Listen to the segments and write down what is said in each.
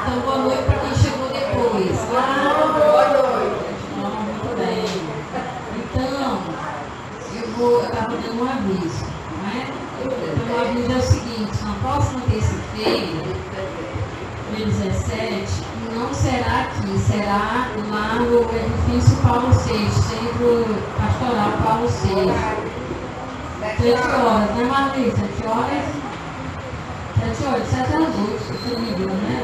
Então, boa noite para quem chegou depois. Boa noite. Muito bem. Então, eu estava dando um aviso, né? Então, o aviso é o seguinte: na próxima terça-feira, dia 17, não será aqui, será lá no edifício Paulo VI, Centro Pastoral Paulo VI. 7 horas, né, Marli? 7 horas? 7 horas, 7 às 8, se não me engano, né?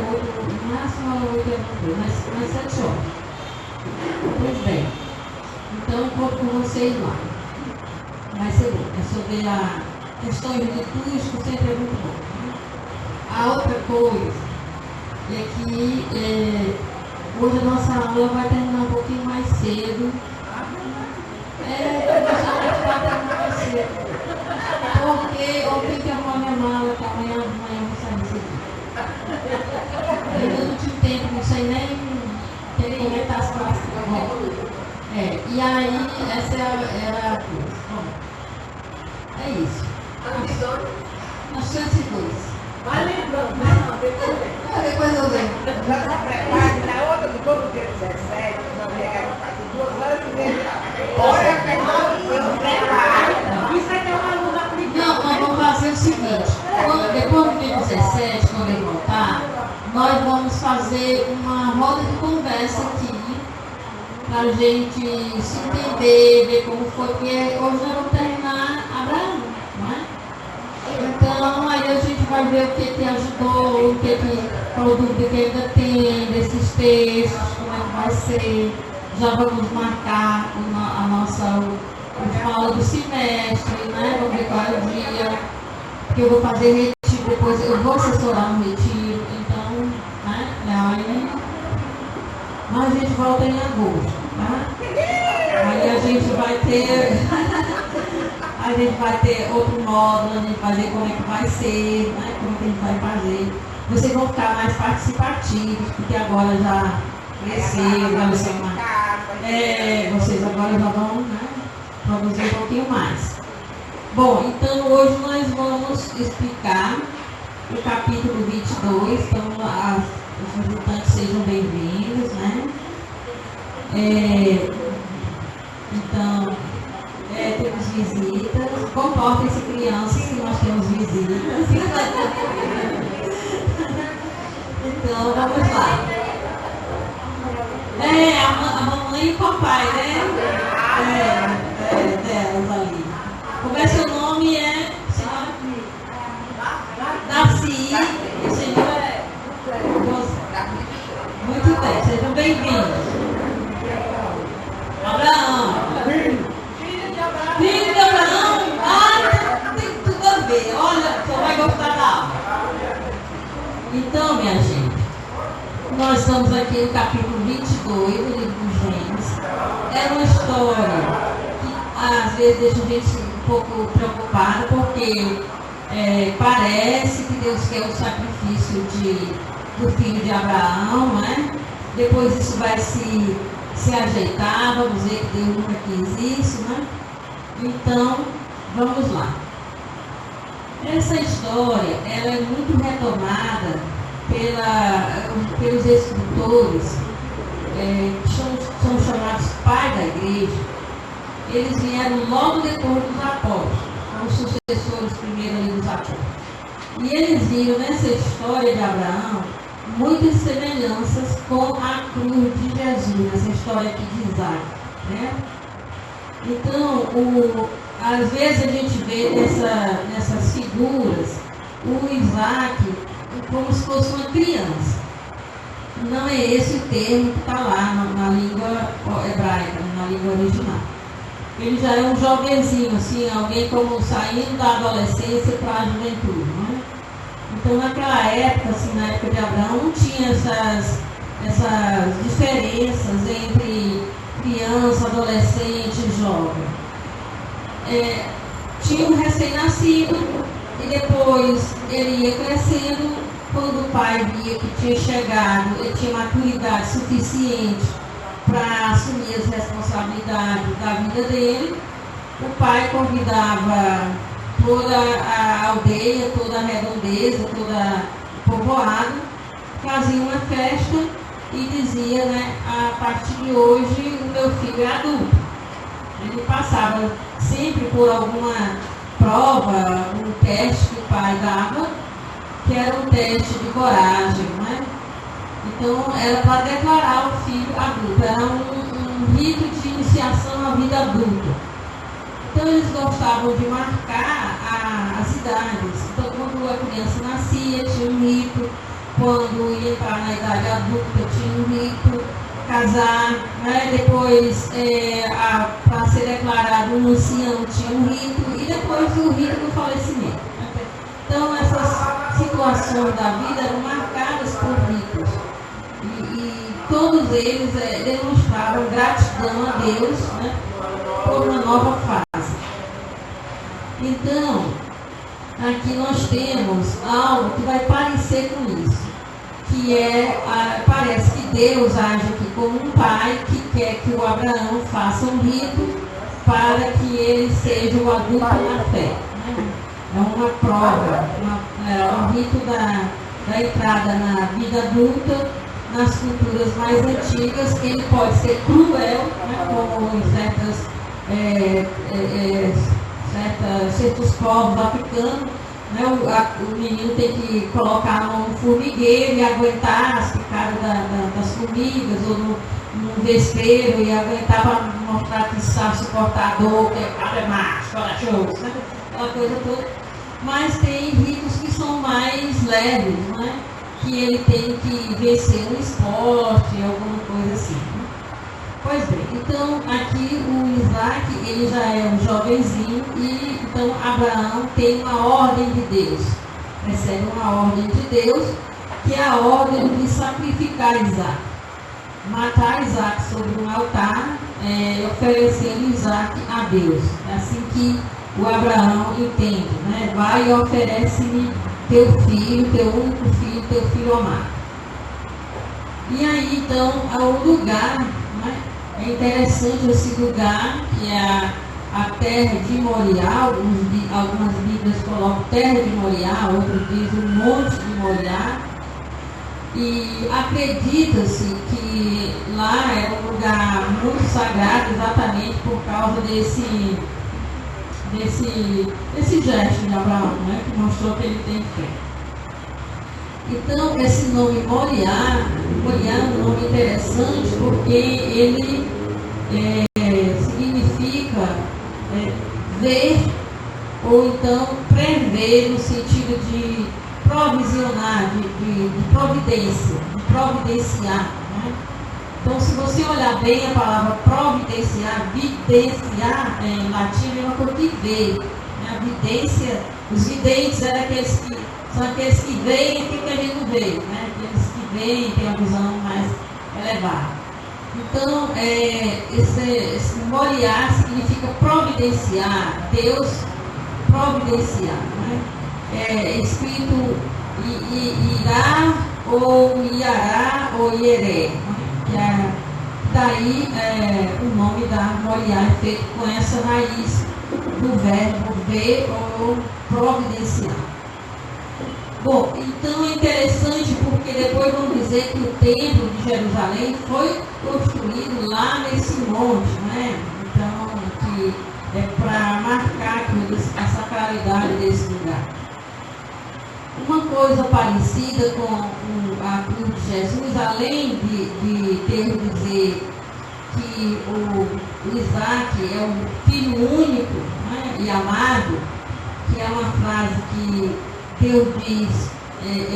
No máximo 8 é mas 7 horas. Pois bem. Então, conto com vocês lá. Vai ser bom. É sobre a questão litúrgica, sempre é muito bom. Né? A outra coisa é que hoje a nossa aula vai terminar um pouquinho mais cedo. Vai terminar mais cedo. Porque eu tenho que arrumar minha mala, que amanhã de manhã eu vou sair desse dia. Eu não tive tempo, não sei nem comentar as classes que eu vou. E aí, essa era a coisa. Bom, é isso. Nós temos esses dois. Vai lembrando, não, depois eu vejo. Já está preparado, na outra do todo dia 17, não é 2 horas e meia. Olha, eu preparo. Isso aqui é uma aluna aplicada. Não, nós vamos fazer o seguinte: depois do dia 17, quando ele voltar, nós vamos fazer uma roda de conversa aqui, para a gente se entender, ver como foi, porque hoje nós vamos terminar Abraão, não é? Então, aí a gente vai ver o que ajudou, qual dúvida que ainda tem desses textos, como é que vai ser. Já vamos marcar a nossa última aula do semestre, né? Vamos ver qual é o dia, que eu vou fazer retiro, depois eu vou assessorar no retiro, então, né? Aí, mas a gente volta em agosto, tá? Aí a gente vai ter outro módulo, a gente vai ver como é que vai ser, né? Como é que a gente vai fazer. Vocês vão ficar mais participativos, porque agora já cresceram, já vocês agora já vão, né, produzir um pouquinho mais. Bom, então hoje nós vamos explicar o capítulo 22, então os visitantes sejam bem-vindos, né? Então, temos visitas, comportem-se crianças que nós temos visitas. Então, vamos lá. A mamãe e o papai, né? Delas ali. Como é seu nome? Senhora? Darcy. O senhor é? Muito bem, sejam bem-vindos. Abraão. Filho de Abraão? Tem tudo a ver. Olha, você vai gostar da aula. Então, minha gente, nós estamos aqui no capítulo 22 do livro dos Gênesis. É uma história que às vezes deixa a gente um pouco preocupada, porque parece que Deus quer o sacrifício do filho de Abraão, né? Depois isso vai se ajeitar, vamos ver que Deus nunca quis isso, né? Então, vamos lá. Essa história, ela é muito retomada pelos escritores, que são chamados pais da igreja. Eles vieram logo depois dos apóstolos, como sucessores primeiro ali dos apóstolos. E eles viram nessa história de Abraão muitas semelhanças com a cruz de Jesus, essa história aqui de Isaac, né? Então, às vezes a gente vê nessas figuras o Isaac como se fosse uma criança. Não é esse o termo que está lá na língua hebraica, na língua original. Ele já é um jovenzinho, assim, alguém como saindo da adolescência para a juventude, né? Então, naquela época, assim, na época de Abraão, não tinha essas diferenças entre criança, adolescente e jovem. Tinha um recém-nascido e depois ele ia crescendo. Quando o pai via que tinha chegado, ele tinha maturidade suficiente para assumir as responsabilidades da vida dele, o pai convidava toda a aldeia, toda a redondeza, todo o povoado fazia uma festa e dizia, né, a partir de hoje o meu filho é adulto. Ele passava sempre por alguma prova, um teste que o pai dava, que era um teste de coragem, né? Então era para declarar o filho adulto, era um rito de iniciação à vida adulta. Então eles gostavam de marcar as idades. Então quando a criança nascia tinha um rito, quando ia entrar na idade adulta tinha um rito, casar, né? Depois para ser declarado um ancião tinha um rito, e depois o rito do falecimento. Então essas situações da vida eram marcadas por ritos. E todos eles demonstravam gratidão a Deus, né, por uma nova fase. Então, aqui nós temos algo que vai parecer com isso, que parece que Deus age aqui como um pai que quer que o Abraão faça um rito para que ele seja o adulto na fé. Né? É uma prova, um rito da entrada na vida adulta. Nas culturas mais antigas, que ele pode ser cruel, né, como em certos povos africanos, né, o menino tem que colocar a mão no formigueiro e aguentar as picadas das formigas, ou no vespeiro e aguentar para mostrar que sabe suportar a dor, que é macho, corajoso, né, aquela coisa toda. Mas tem ritos que são mais leves, né? Que ele tem que vencer um esporte, alguma coisa assim. Né? Pois bem, então aqui o Isaac, ele já é um jovenzinho, e então Abraão tem uma ordem de Deus, recebe uma ordem de Deus, que é a ordem de sacrificar Isaac, matar Isaac sobre um altar, oferecendo Isaac a Deus. É assim que o Abraão entende, né? Vai e oferece-me teu filho, teu único filho, teu filho amado. E aí então o lugar, né? É interessante esse lugar, que é a terra de Moriá. Algumas Bíblias colocam terra de Moriá, outros dizem o monte de Moriá. E acredita-se que lá é um lugar muito sagrado, exatamente por causa desse gesto de Abraão, né, que mostrou que ele tem fé. Então, esse nome Moriá é um nome interessante, porque ele significa ver, ou então prever, no sentido de provisionar, de providência, de providenciar. Né? Então, se você olhar bem a palavra providenciar, videnciar, em latim é uma coisa que vê. Né? A vidência, os videntes são aqueles que veem aquilo que a gente não vê, né? Aqueles que veem, têm a visão mais elevada. Então, esse Moriá significa providenciar, Deus providenciar. Né? É escrito Irá, ou Iará, ou Ieré. Daí o nome da Moriá é feito com essa raiz do verbo ver ou providenciar. Bom, então é interessante porque depois vamos dizer que o templo de Jerusalém foi construído lá nesse monte, né? Então, que é para marcar a sacralidade desse lugar. Uma coisa parecida com a cruz de Jesus, além de Deus dizer que o Isaac é um filho único, né, e amado, que é uma frase que Deus diz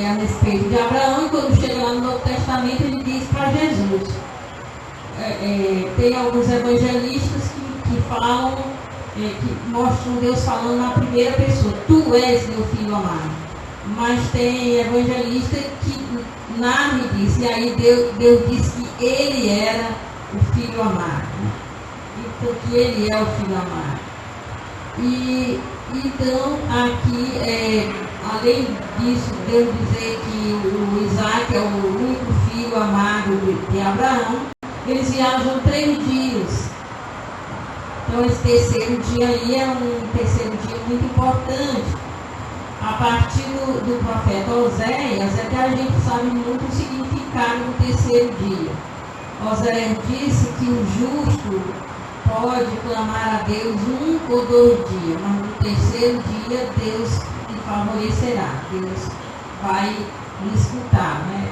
a respeito de Abraão, e quando chega lá no Novo Testamento ele diz para Jesus. Tem alguns evangelistas que falam, que mostram Deus falando na primeira pessoa, tu és meu filho amado. Mas tem evangelista que narra e diz, e aí Deus diz que ele era o filho amado, né? Então que ele é o filho amado. E então aqui, além disso, Deus dizer que o Isaac é o único filho amado de Abraão, eles viajam 3 dias. Então esse terceiro dia aí é um terceiro dia muito importante, a partir do profeta Oséias, é que a gente sabe muito o significado do terceiro dia. Oséias disse que o justo pode clamar a Deus 1 ou 2 dias, mas no terceiro dia Deus lhe favorecerá, Deus vai lhe escutar, né?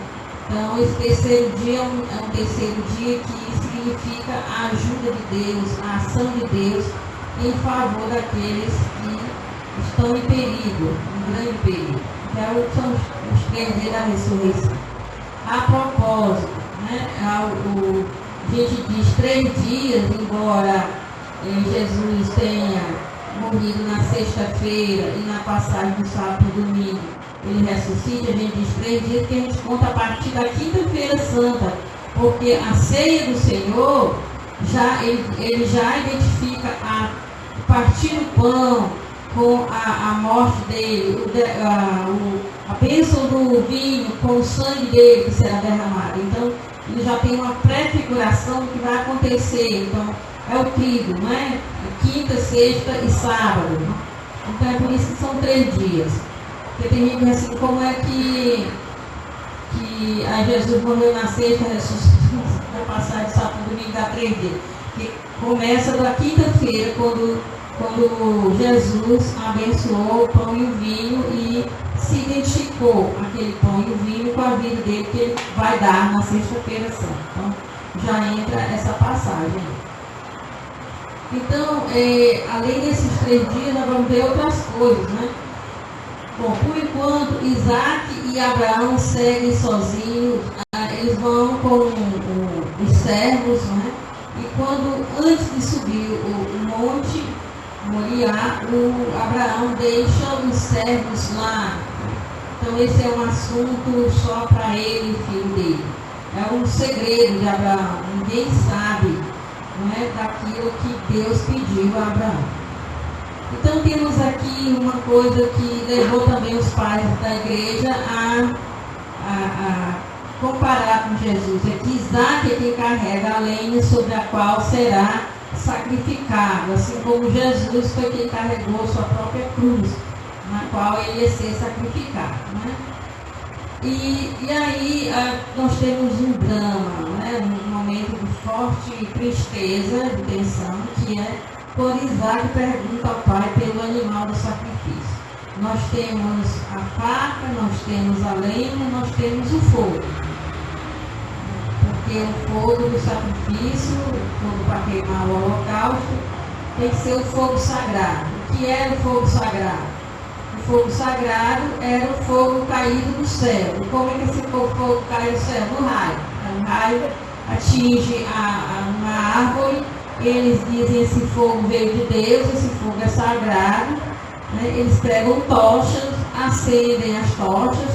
Então, esse terceiro dia é um terceiro dia que significa a ajuda de Deus, a ação de Deus em favor daqueles que estão em perigo, em grande perigo. Então, são os 3 dias da ressurreição. A propósito, né, a gente diz 3 dias, embora Jesus tenha morrido na sexta-feira e na passagem do sábado e domingo ele ressuscita, a gente diz 3 dias, que a gente conta a partir da quinta-feira santa, porque a ceia do Senhor, ele já identifica a partir do pão com a morte dele, a bênção do vinho com o sangue dele que será derramado. Então, ele já tem uma prefiguração do que vai acontecer. Então, é o trigo, não é? Quinta, sexta e sábado. Então, é por isso que são 3 dias. Porque tem gente que diz assim, como é que aí Jesus morreu na sexta, ressuscitou na passagem, sábado, domingo, dá 3 dias. Que começa da quinta-feira, quando Jesus abençoou o pão e o vinho e se identificou aquele pão e o vinho com a vida dele que ele vai dar na sexta-feira santa. Então, já entra essa passagem. Então, além desses 3 dias, nós vamos ver outras coisas, né? Bom, por enquanto, Isaac e Abraão seguem sozinhos, eles vão com os servos, né? E quando, antes de subir o monte Moriá, o Abraão deixa os servos lá. Então, esse é um assunto só para ele e filho dele. É um segredo de Abraão, ninguém sabe, não é, daquilo que Deus pediu a Abraão. Então, temos aqui uma coisa que levou também os pais da igreja a comparar com Jesus. É que Isaac é quem carrega a lenha sobre a qual será sacrificado, assim como Jesus foi quem carregou sua própria cruz, na qual ele ia ser sacrificado, né? E aí nós temos um drama, né? Um momento de forte tristeza, de tensão, que é quando Isaac pergunta ao pai pelo animal do sacrifício. Nós temos a faca, nós temos a lenha, nós temos o fogo. Porque o fogo do sacrifício, o fogo para queimar o holocausto, tem que ser o fogo sagrado. O que era o fogo sagrado? O fogo sagrado era o fogo caído do céu. E como é que esse fogo cai do céu? No raio. O raio atinge uma árvore. Eles dizem esse fogo veio de Deus, esse fogo é sagrado, né? Eles pegam tochas, acendem as tochas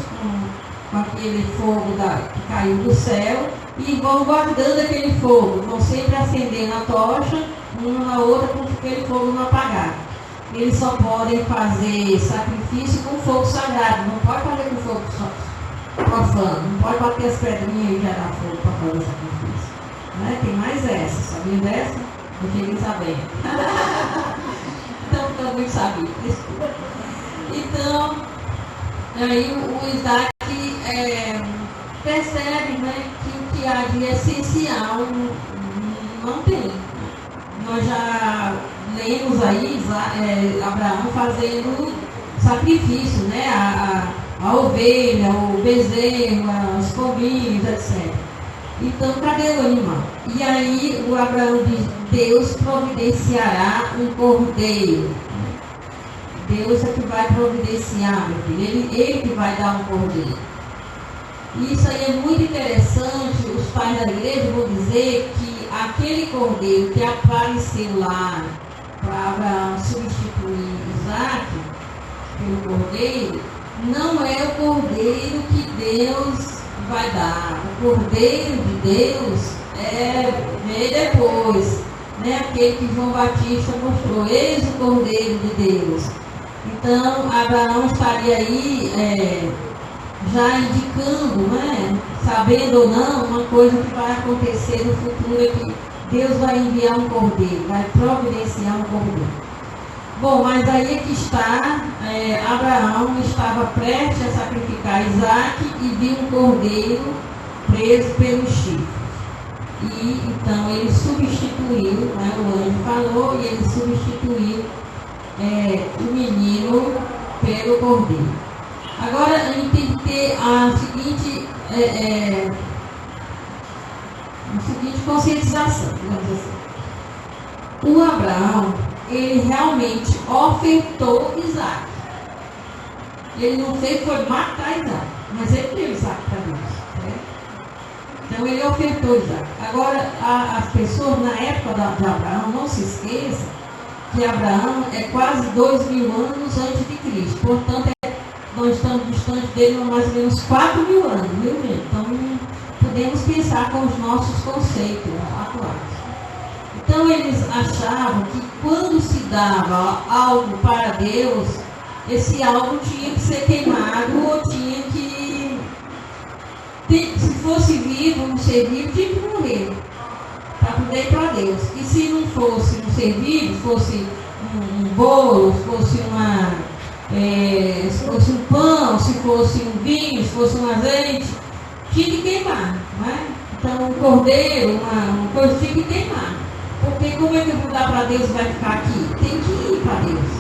com aquele fogo que caiu do céu e vão guardando aquele fogo, vão sempre acendendo a tocha, uma na outra, com aquele fogo não apagado. Eles só podem fazer sacrifício com fogo sagrado, não pode fazer com fogo profano, não pode bater as pedrinhas e gerar fogo para fazer sacrifício. Né? Tem mais essa, sabia dessa? Eu cheguei sabendo. Então, eu muito sabia, desculpa. Então, aí o Isaac percebe, né, que o que há de essencial não tem. Nós já lemos aí Abraão fazendo sacrifício, né, a ovelha, o bezerro, os pombinhos, etc. Então, cadê o animal? E aí o Abraão diz, Deus providenciará um cordeiro. Deus é que vai providenciar, meu filho. Ele que vai dar um cordeiro. E isso aí é muito interessante. Os pais da igreja vão dizer que aquele cordeiro que apareceu lá para Abraão substituir Isaac pelo cordeiro, não é o cordeiro que Deus vai dar. O cordeiro de Deus vem depois, né? Aquele que João Batista mostrou, eis o cordeiro de Deus. Então Abraão estaria aí já indicando, né? Sabendo ou não, uma coisa que vai acontecer no futuro é que Deus vai enviar um cordeiro, vai providenciar um cordeiro. Bom, mas aí é que está, Abraão estava prestes a sacrificar Isaac e viu um cordeiro preso pelo chifre. E então ele substituiu, né, o anjo falou, e ele substituiu o menino pelo cordeiro. Agora a gente tem que ter a seguinte conscientização, digamos assim. O Abraão, ele realmente ofertou Isaac. Ele não fez foi matar Isaac, mas ele deu Isaac para Deus. Então ele ofertou Isaac. Agora, as pessoas na época de Abraão, não se esqueçam que Abraão é quase 2.000 anos antes de Cristo. Portanto, nós estamos distantes dele há mais ou menos 4.000 anos, viu, gente? Então, podemos pensar com os nossos conceitos atuais. Então, eles achavam que quando se dava algo para Deus, esse algo tinha que ser queimado ou tinha que... Se fosse vivo, um ser vivo, tinha que morrer para poder ir para Deus. E se não fosse um ser vivo, fosse um bolo, se fosse se fosse um pão, se fosse um vinho, se fosse um azeite, tinha que queimar, não é? Então, um cordeiro, uma coisa tinha que queimar. Porque como é que eu vou dar para Deus e vai ficar aqui? Tem que ir para Deus.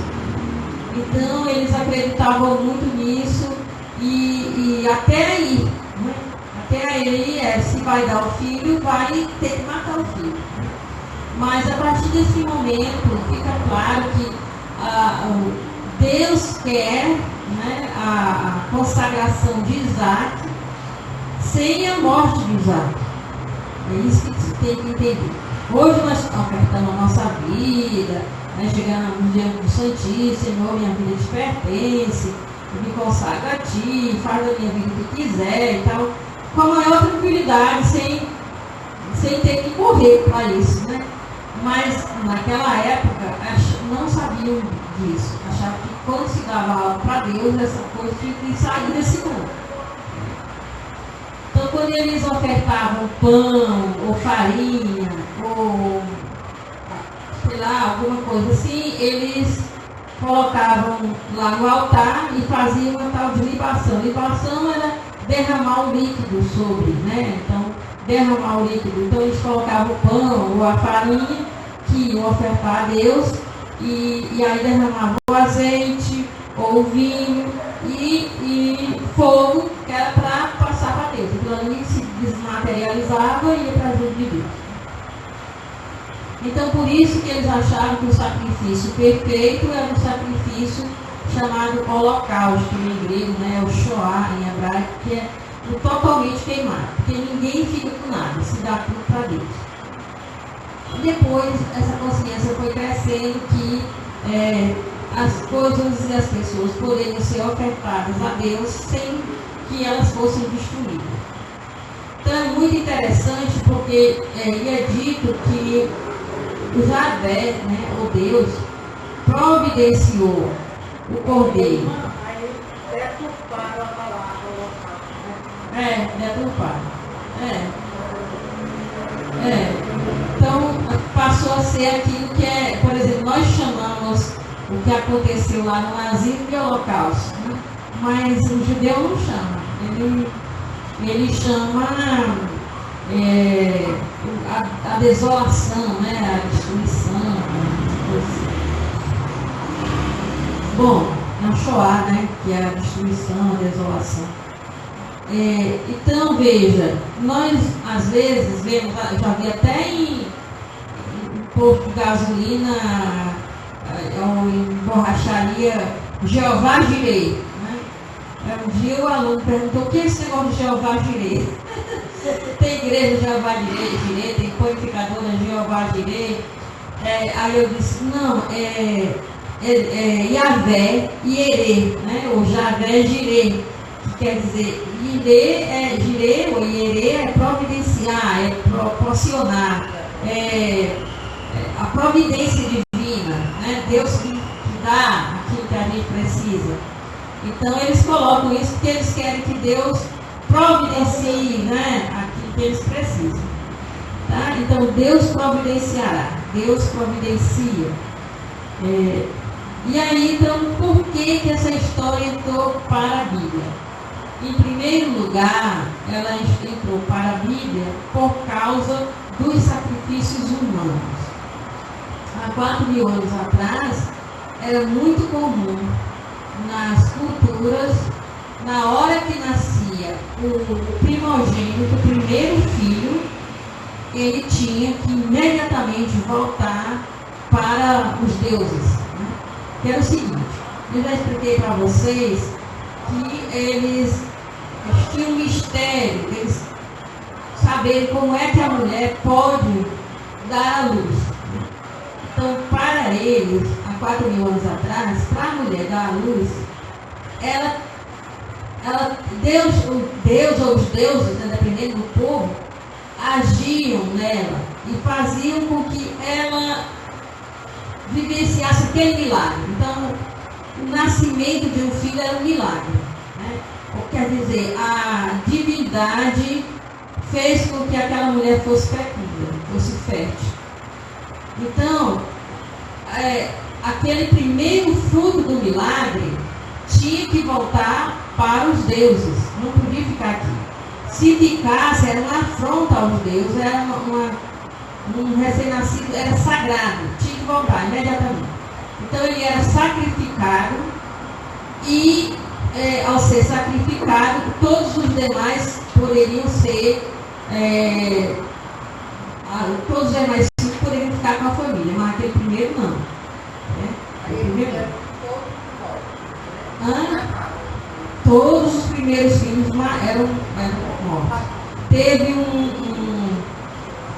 Então, eles acreditavam muito nisso e até aí, né? Até aí, se vai dar o filho, vai ter que matar o filho. Mas a partir desse momento, fica claro que Deus quer, né, a consagração de Isaac sem a morte de Isaac. É isso que se tem que entender. Hoje nós ofertamos a nossa vida, né, chegamos diante do Santíssimo, Senhor, minha vida te pertence, eu me consagro a ti, faz a minha vida o que quiser e tal, com a maior tranquilidade, sem ter que correr para isso, né? Mas naquela época não sabiam disso, achavam que quando se dava algo para Deus, essa coisa tinha que sair desse mundo. Então, quando eles ofertavam pão, ou farinha, ou sei lá, alguma coisa assim, eles colocavam lá no altar e faziam uma tal de libação. Libação era derramar o líquido sobre, né? Então, derramar o líquido. Então, eles colocavam o pão ou a farinha que iam ofertar a Deus e aí derramavam o azeite ou o vinho e fogo, que era para passar para Deus. Então, ali se desmaterializava e ia para junto de Deus. Então, por isso que eles achavam que o sacrifício perfeito era um sacrifício chamado holocausto em grego, né? O shoah em hebraico, que é o totalmente queimado, porque ninguém fica com nada, se dá tudo para Deus. E depois, essa consciência foi crescendo que as coisas e as pessoas poderiam ser ofertadas a Deus sem que elas fossem destruídas. Então, é muito interessante porque é dito que o Javé, né, o Deus, providenciou o cordeiro. Aí deturparam a palavra local. Deturparam. Então, passou a ser aquilo que é, por exemplo, nós chamamos o que aconteceu lá no nazismo de holocausto, né? Mas o judeu não chama. Ele chama a desolação, né? A destruição. Bom, é o Shoah, né? Que é a destruição, a desolação. Então, veja, nós às vezes vemos, já vi até em posto de gasolina, ou em borracharia, Jeová Jireh, né? Um dia o aluno perguntou: o que é esse negócio de Jeová Jireh? Tem igreja Jeová Jireh, tem purificadora Jeová Jireh. Aí eu disse: não, Yahvé Ierê, né? Ou Javé Jireh, que quer dizer, Jireh ou Ierê é providenciar, é proporcionar, a providência divina, né? Deus que dá aquilo que a gente precisa. Então eles colocam isso porque eles querem que Deus providencie, né, aquilo que eles precisam. Tá? Então Deus providenciará, Deus providencia. E aí, então, por que essa história entrou para a Bíblia? Em primeiro lugar, ela entrou para a Bíblia por causa dos sacrifícios humanos. Há 4.000 anos atrás, era muito comum nas culturas, na hora que nascia o primogênito, o primeiro filho, ele tinha que imediatamente voltar para os deuses. Né? Que era o seguinte, eu já expliquei para vocês que eles tinham um mistério, eles saberem como é que a mulher pode dar à luz. Então, para eles, há 4.000 anos atrás, para a mulher dar à luz, Deus ou os deuses, dependendo do povo, agiam nela e faziam com que ela vivenciasse aquele milagre. Então, o nascimento de um filho era um milagre. Né? Quer dizer, a divindade fez com que aquela mulher fosse fecunda, fosse fértil. Então, aquele primeiro fruto do milagre tinha que voltar para os deuses, não podia ficar aqui. Se ficasse, era uma afronta aos deuses, era um recém-nascido, era sagrado, tinha que voltar imediatamente. Então ele era sacrificado e, ao ser sacrificado, todos os demais poderiam ser, todos os demais filhos poderiam ficar com a família, mas aquele primeiro não. Aquele primeiro não. Todos os primeiros filhos eram mortos. Teve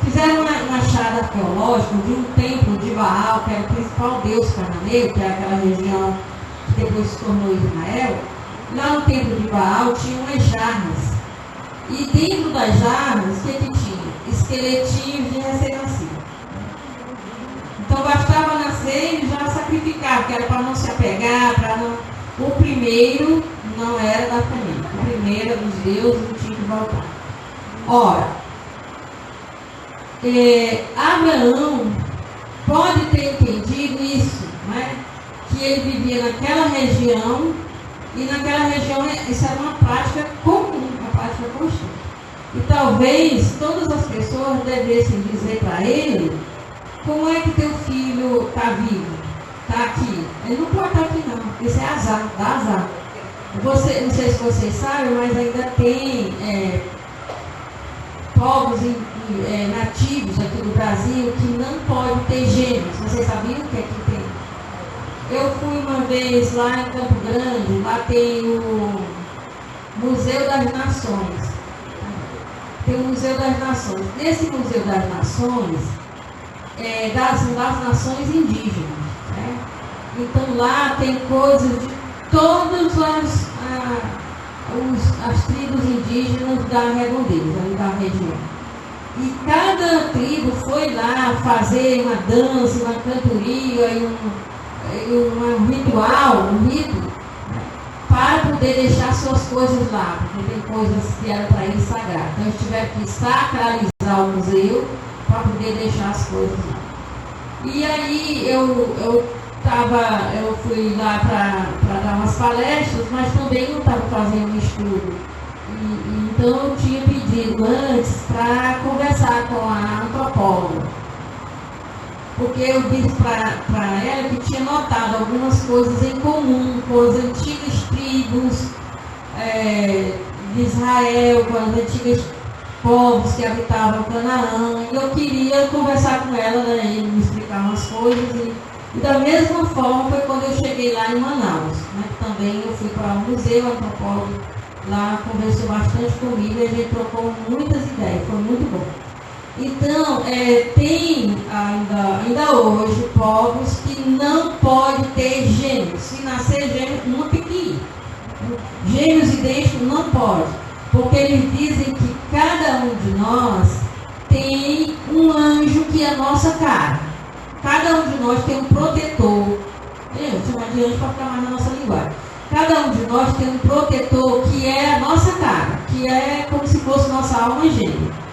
fizeram uma achada arqueológica de um templo de Baal, que era o principal deus cananeu, que era aquela região que depois se tornou Israel. Lá no templo de Baal tinha umas jarras. E dentro das jarras, o que tinha? Esqueletinhos de recém-nascido. Então bastava nascer e já sacrificar, que era para não se apegar, para não. O primeiro não era da família. O primeiro era dos deuses e tinha que voltar. Ora, Abraão pode ter entendido isso, né? Que ele vivia naquela região e naquela região isso era uma prática comum, uma prática constante. E talvez todas as pessoas devessem dizer para ele: como é que teu filho está vivo? Está aqui? Ele não pode estar aqui não, isso é azar, dá azar. Não sei se vocês sabem, mas ainda tem povos nativos aqui no Brasil que não podem ter gêmeos. Vocês sabiam o que é que tem? Eu fui uma vez lá em Campo Grande, lá tem o Museu das Nações. Tem o Museu das Nações. Nesse Museu das Nações, das nações indígenas. Né? Então lá tem coisas de todas as tribos indígenas da redondeza, da região. E cada tribo foi lá fazer uma dança, uma cantoria e um ritual, um rito, né, para poder deixar suas coisas lá, porque tem coisas que eram para eles sagradas. Então eles tiveram que sacralizar o museu para poder deixar as coisas lá. E aí eu fui lá para dar umas palestras, mas também não estava fazendo estudo. Então eu tinha pedido antes para conversar com a antropóloga. Porque eu disse para ela que tinha notado algumas coisas em comum com as antigas tribos de Israel, com as antigas povos que habitavam Canaã. E eu queria conversar com ela, né, e me explicar umas coisas. E da mesma forma foi quando eu cheguei lá em Manaus, né, que também eu fui para o museu, a antropóloga lá conversou bastante comigo e a gente trocou muitas ideias, foi muito bom. Então, tem ainda hoje povos que não podem ter gêmeos. Se nascer gêmeos, não tem que ir. Gêmeos idênticos não pode, porque eles dizem que cada um de nós tem um anjo que é a nossa cara. Cada um de nós tem um protetor. Eu chamo de anjo para ficar mais na nossa linguagem. Cada um de nós tem um protetor que é a nossa cara, que é como se fosse nossa alma gêmea.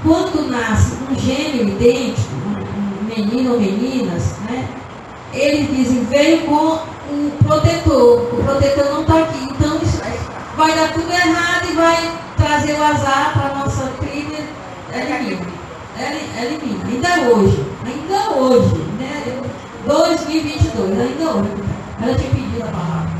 Quando nasce um gêmeo idêntico, um menino ou meninas, né, eles dizem, veio com um protetor. O protetor não está aqui. Então isso vai dar tudo errado e vai trazer o azar para a nossa trilha. Elimina. Ainda hoje, né? 2022, ainda hoje. Ela tinha pedido a palavra.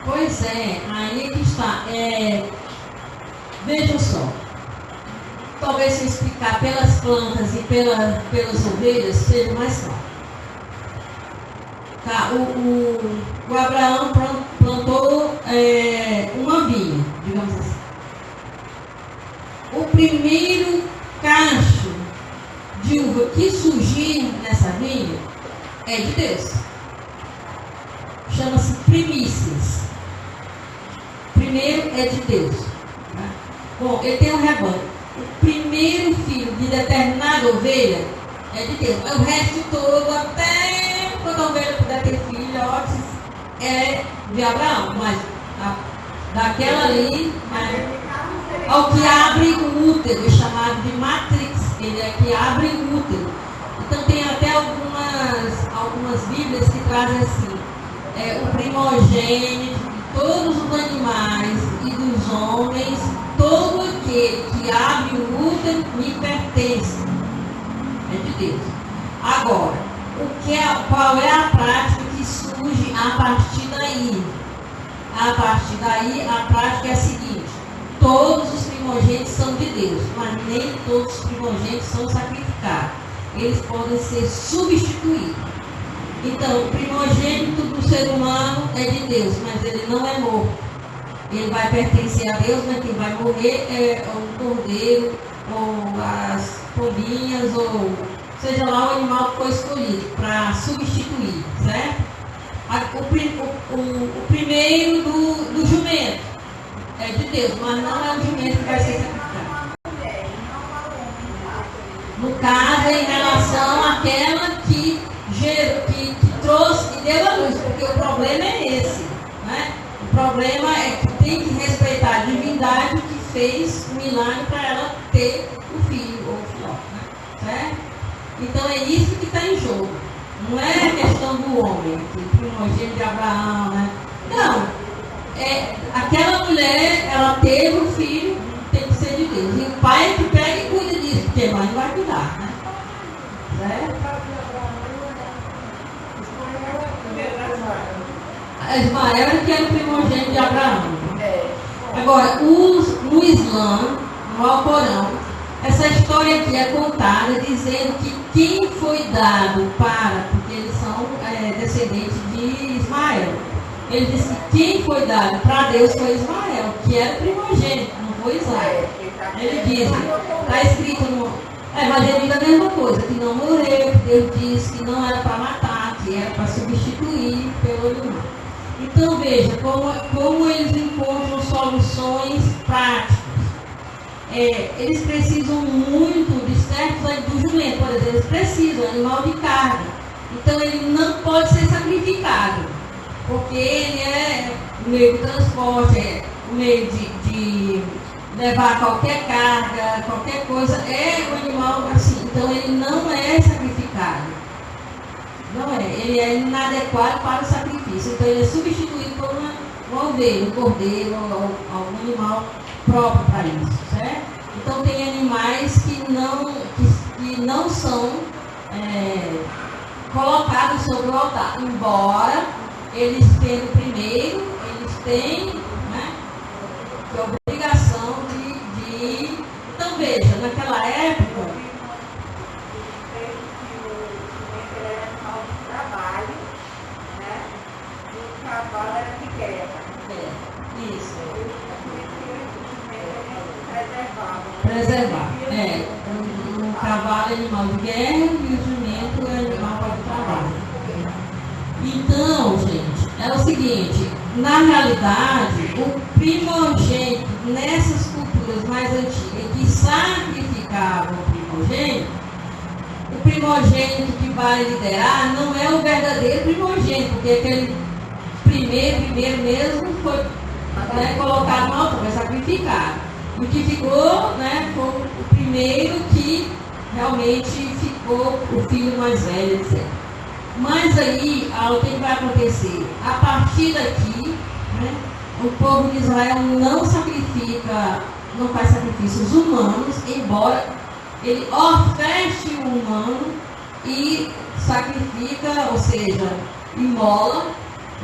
Pois é, aí que está. Veja só, talvez se explicar pelas plantas e pelas ovelhas seja mais claro. Tá, o Abraão plantou uma vinha, digamos assim. O primeiro cacho de uva que surgir nessa vinha é de Deus. Chama-se primícias. Primeiro é de Deus. Né? Bom, ele tem um rebanho. O primeiro filho de determinada ovelha é de Deus. Mas o resto todo, até quando a ovelha puder ter filhotes, é de Abraão. Mas daquela ali, ao que abre o útero, é chamado de matrix. Ele é que abre o útero. Então tem até algumas Bíblias que trazem assim, o primogênito de todos os animais e dos homens, todo aquele que abre o útero me pertence. É de Deus. Agora, qual é a prática que surge a partir daí? A partir daí, a prática é a seguinte: todos os primogênitos são de Deus, mas nem todos os primogênitos são sacrificados. Eles podem ser substituídos. Então, o primogênito do ser humano é de Deus, mas ele não é morto. Ele vai pertencer a Deus, mas quem vai morrer é o cordeiro, ou as pombinhas, ou seja lá o animal que foi escolhido para substituir, certo? O primeiro do jumento é de Deus, mas não é o jumento que vai ser sacrificado. No caso, é em relação àquela que trouxe e deu a luz, porque o problema é esse, né? O problema é que tem que respeitar a divindade que fez o milagre para ela ter o filho ou o filhote, né? Certo? Então é isso que está em jogo. Não é a questão do homem, que primogênito de Abraão, né? Não. Aquela mulher, ela teve o filho, tem que ser de Deus. E o pai é que pega e cuida disso, porque a mãe não vai cuidar, né? Certo? Ismael que era o primogênito de Abraão. Agora, no Islã, no Alcorão, essa história aqui é contada dizendo que quem foi dado porque eles são descendentes de Ismael. Ele disse que quem foi dado para Deus foi Ismael, que era o primogênito, não foi Isaac. Ele diz, está escrito mas ele diz a mesma coisa, que não morreu, que Deus disse que não era para matar, que era para substituir pelo irmão. Então veja como eles encontram soluções práticas. Eles precisam muito de certos do jumento, por exemplo, eles precisam, animal de carne. Então ele não pode ser sacrificado, porque ele é o meio de transporte, o meio de levar qualquer carga, qualquer coisa, é um animal assim. Então ele não é sacrificado. Não é, ele é inadequado para o sacrifício. Então ele é substituído por uma ovelha, um cordeiro, ou algum animal próprio para isso, certo? Então tem animais que não são colocados sobre o altar, embora eles tenham primeiro, eles têm, né, a obrigação de. Então veja, naquela época. Preservar. O cavalo é animal de guerra e o jumento é animal para o trabalho. Então, gente, é o seguinte, na realidade, o primogênito, nessas culturas mais antigas, que sacrificavam o primogênito que vai liderar não é o verdadeiro primogênito, porque aquele primeiro mesmo foi colocado no altar, foi sacrificado. O que ficou, foi o primeiro que realmente ficou o filho mais velho, etc. Mas aí, o que vai acontecer? A partir daqui, o povo de Israel não faz sacrifícios humanos, embora ele oferte o humano e sacrifica, ou seja, imola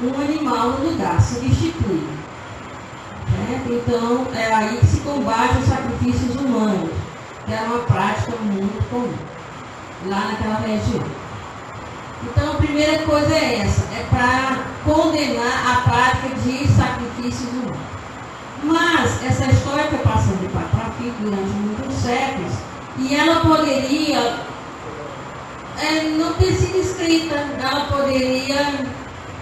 um animal no lugar, substitui. Então, é aí que se combate os sacrifícios humanos, que era uma prática muito comum, lá naquela região. Então, a primeira coisa é essa, é para condenar a prática de sacrifícios humanos. Mas, essa história foi passando de pai para filho durante muitos séculos, e ela poderia não ter sido escrita, ela poderia,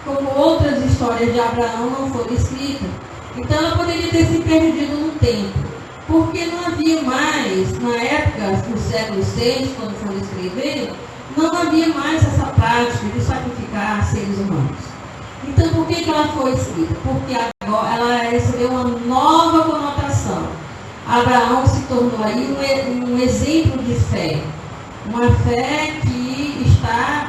como outras histórias de Abraão não foram escritas, então ela poderia ter se perdido no tempo, porque não havia mais, na época do século VI, quando foram escrever, não havia mais essa prática de sacrificar seres humanos. Então, por que ela foi escrita? Porque agora ela recebeu uma nova conotação. Abraão se tornou aí um exemplo de fé, uma fé que está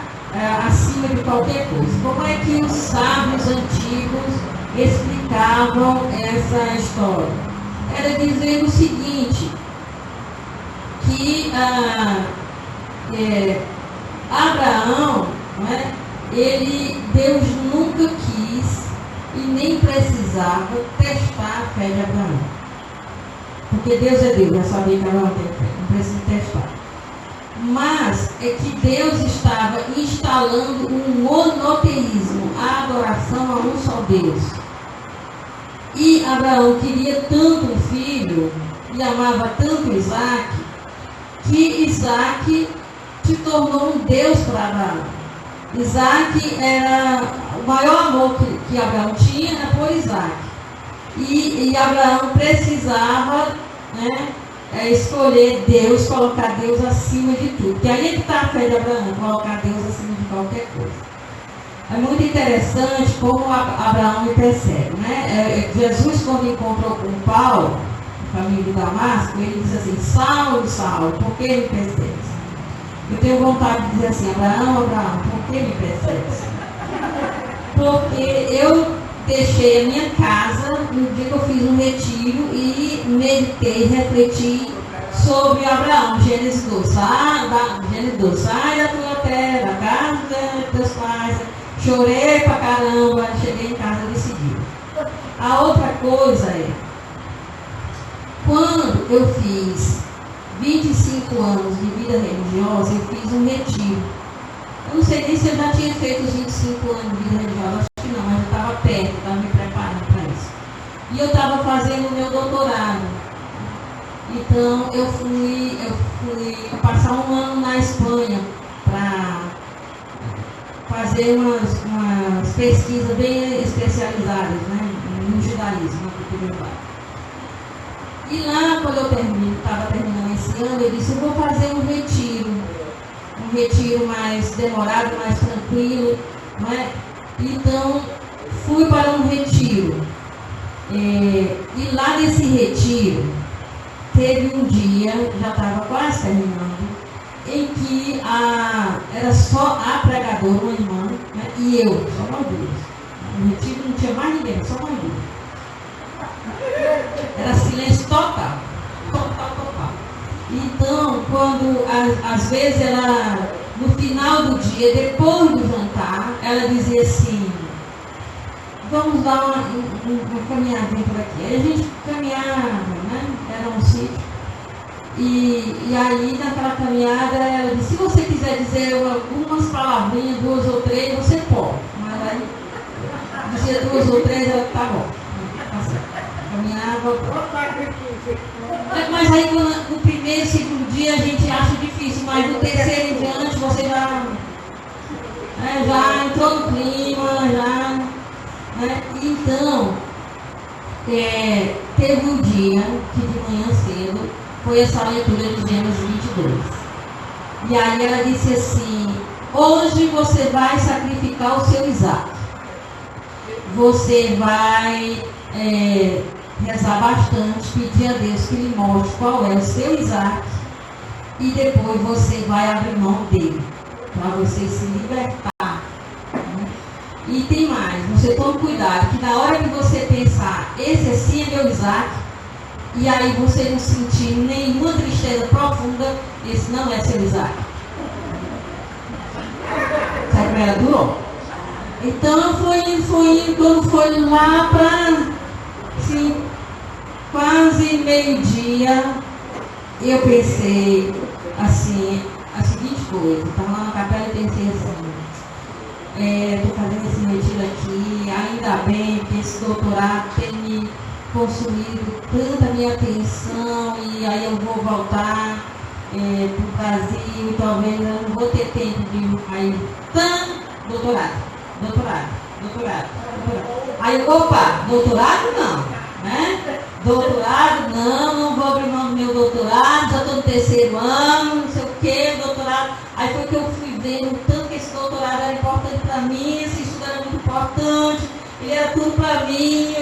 acima de qualquer coisa. Como é que os sábios antigos explicavam essa história? Era dizendo o seguinte, que Abraão, Deus nunca quis e nem precisava testar a fé de Abraão. Porque Deus é Deus, já sabia que Abraão tem fé, não precisa testar. Mas é que Deus estava instalando um monoteísmo, a adoração a um só Deus. E Abraão queria tanto um filho e amava tanto Isaac, que Isaac se tornou um Deus para Abraão. Isaac era o maior amor que Abraão tinha, era por Isaac. E Abraão precisava escolher Deus, colocar Deus acima de tudo. Que aí é que está a fé de Abraão, colocar Deus acima de qualquer coisa. É muito interessante como Abraão percebe. Jesus, quando encontrou com Paulo, no caminho de Damasco, ele diz assim: Saulo, Saulo, por que me persegues? Eu tenho vontade de dizer assim: Abraão, por que me persegues? Porque eu deixei a minha casa no dia que eu fiz um retiro e meditei, refleti sobre Abraão. Gênesis 2, sai da tua terra, da casa dos teus pais. Chorei pra caramba, cheguei em casa decidido. A outra coisa é, quando eu fiz 25 anos de vida religiosa, eu fiz um retiro. Eu não sei nem se eu já tinha feito os 25 anos de vida religiosa, acho que não, mas eu estava perto, estava me preparando para isso. E eu estava fazendo o meu doutorado. Então eu fui passar um ano na Espanha para fazer umas pesquisas bem especializadas, no judaísmo, na cultura judaica. E lá, quando eu estava terminando esse ano, eu disse: eu vou fazer um retiro mais demorado, mais tranquilo, Então, fui para um retiro. E lá nesse retiro, teve um dia, já estava quase terminando, em que era só a pregadora, uma irmã, e eu, só nós duas. No retiro não tinha mais ninguém, só nós duas. Era silêncio total. Então, quando às vezes ela, no final do dia, depois do jantar, ela dizia assim: vamos dar uma caminhadinha por aqui. Aí a gente caminhava, era um sítio. E aí, naquela caminhada, ela disse: se você quiser dizer algumas palavrinhas, 2 ou 3, você pode. Mas aí, dizia 2 ou 3, ela tá bom. Caminhava. Mas aí, no primeiro, segundo dia, a gente acha difícil, mas no terceiro em diante, você já entrou no clima, Então, teve um dia que de manhã cedo foi essa leitura de Gênesis 22. E aí ela disse assim: hoje você vai sacrificar o seu Isaac. Você vai rezar bastante, pedir a Deus que lhe mostre qual é o seu Isaac. E depois você vai abrir mão dele, para você se libertar. Né? E tem mais, você tome cuidado, que na hora que você pensar, esse assim é meu Isaac, e aí você não sentir nenhuma tristeza profunda, esse não é seu Isaac. Sabe como era duro? Então foi indo, quando foi lá para assim, quase meio-dia, eu pensei assim, a seguinte coisa, estava lá na capela e pensei assim, estou fazendo esse retiro aqui, ainda bem que esse doutorado tem me consumido tanta minha atenção, e aí eu vou voltar para o Brasil, e talvez eu não vou ter tempo de aí, doutorado. Aí, opa, doutorado não, né? Doutorado não vou abrir mão do meu doutorado, já estou no 3º ano, não sei o que, doutorado. Aí foi que eu fui vendo o tanto que esse doutorado era importante para mim, esse estudo era muito importante, ele era tudo para mim.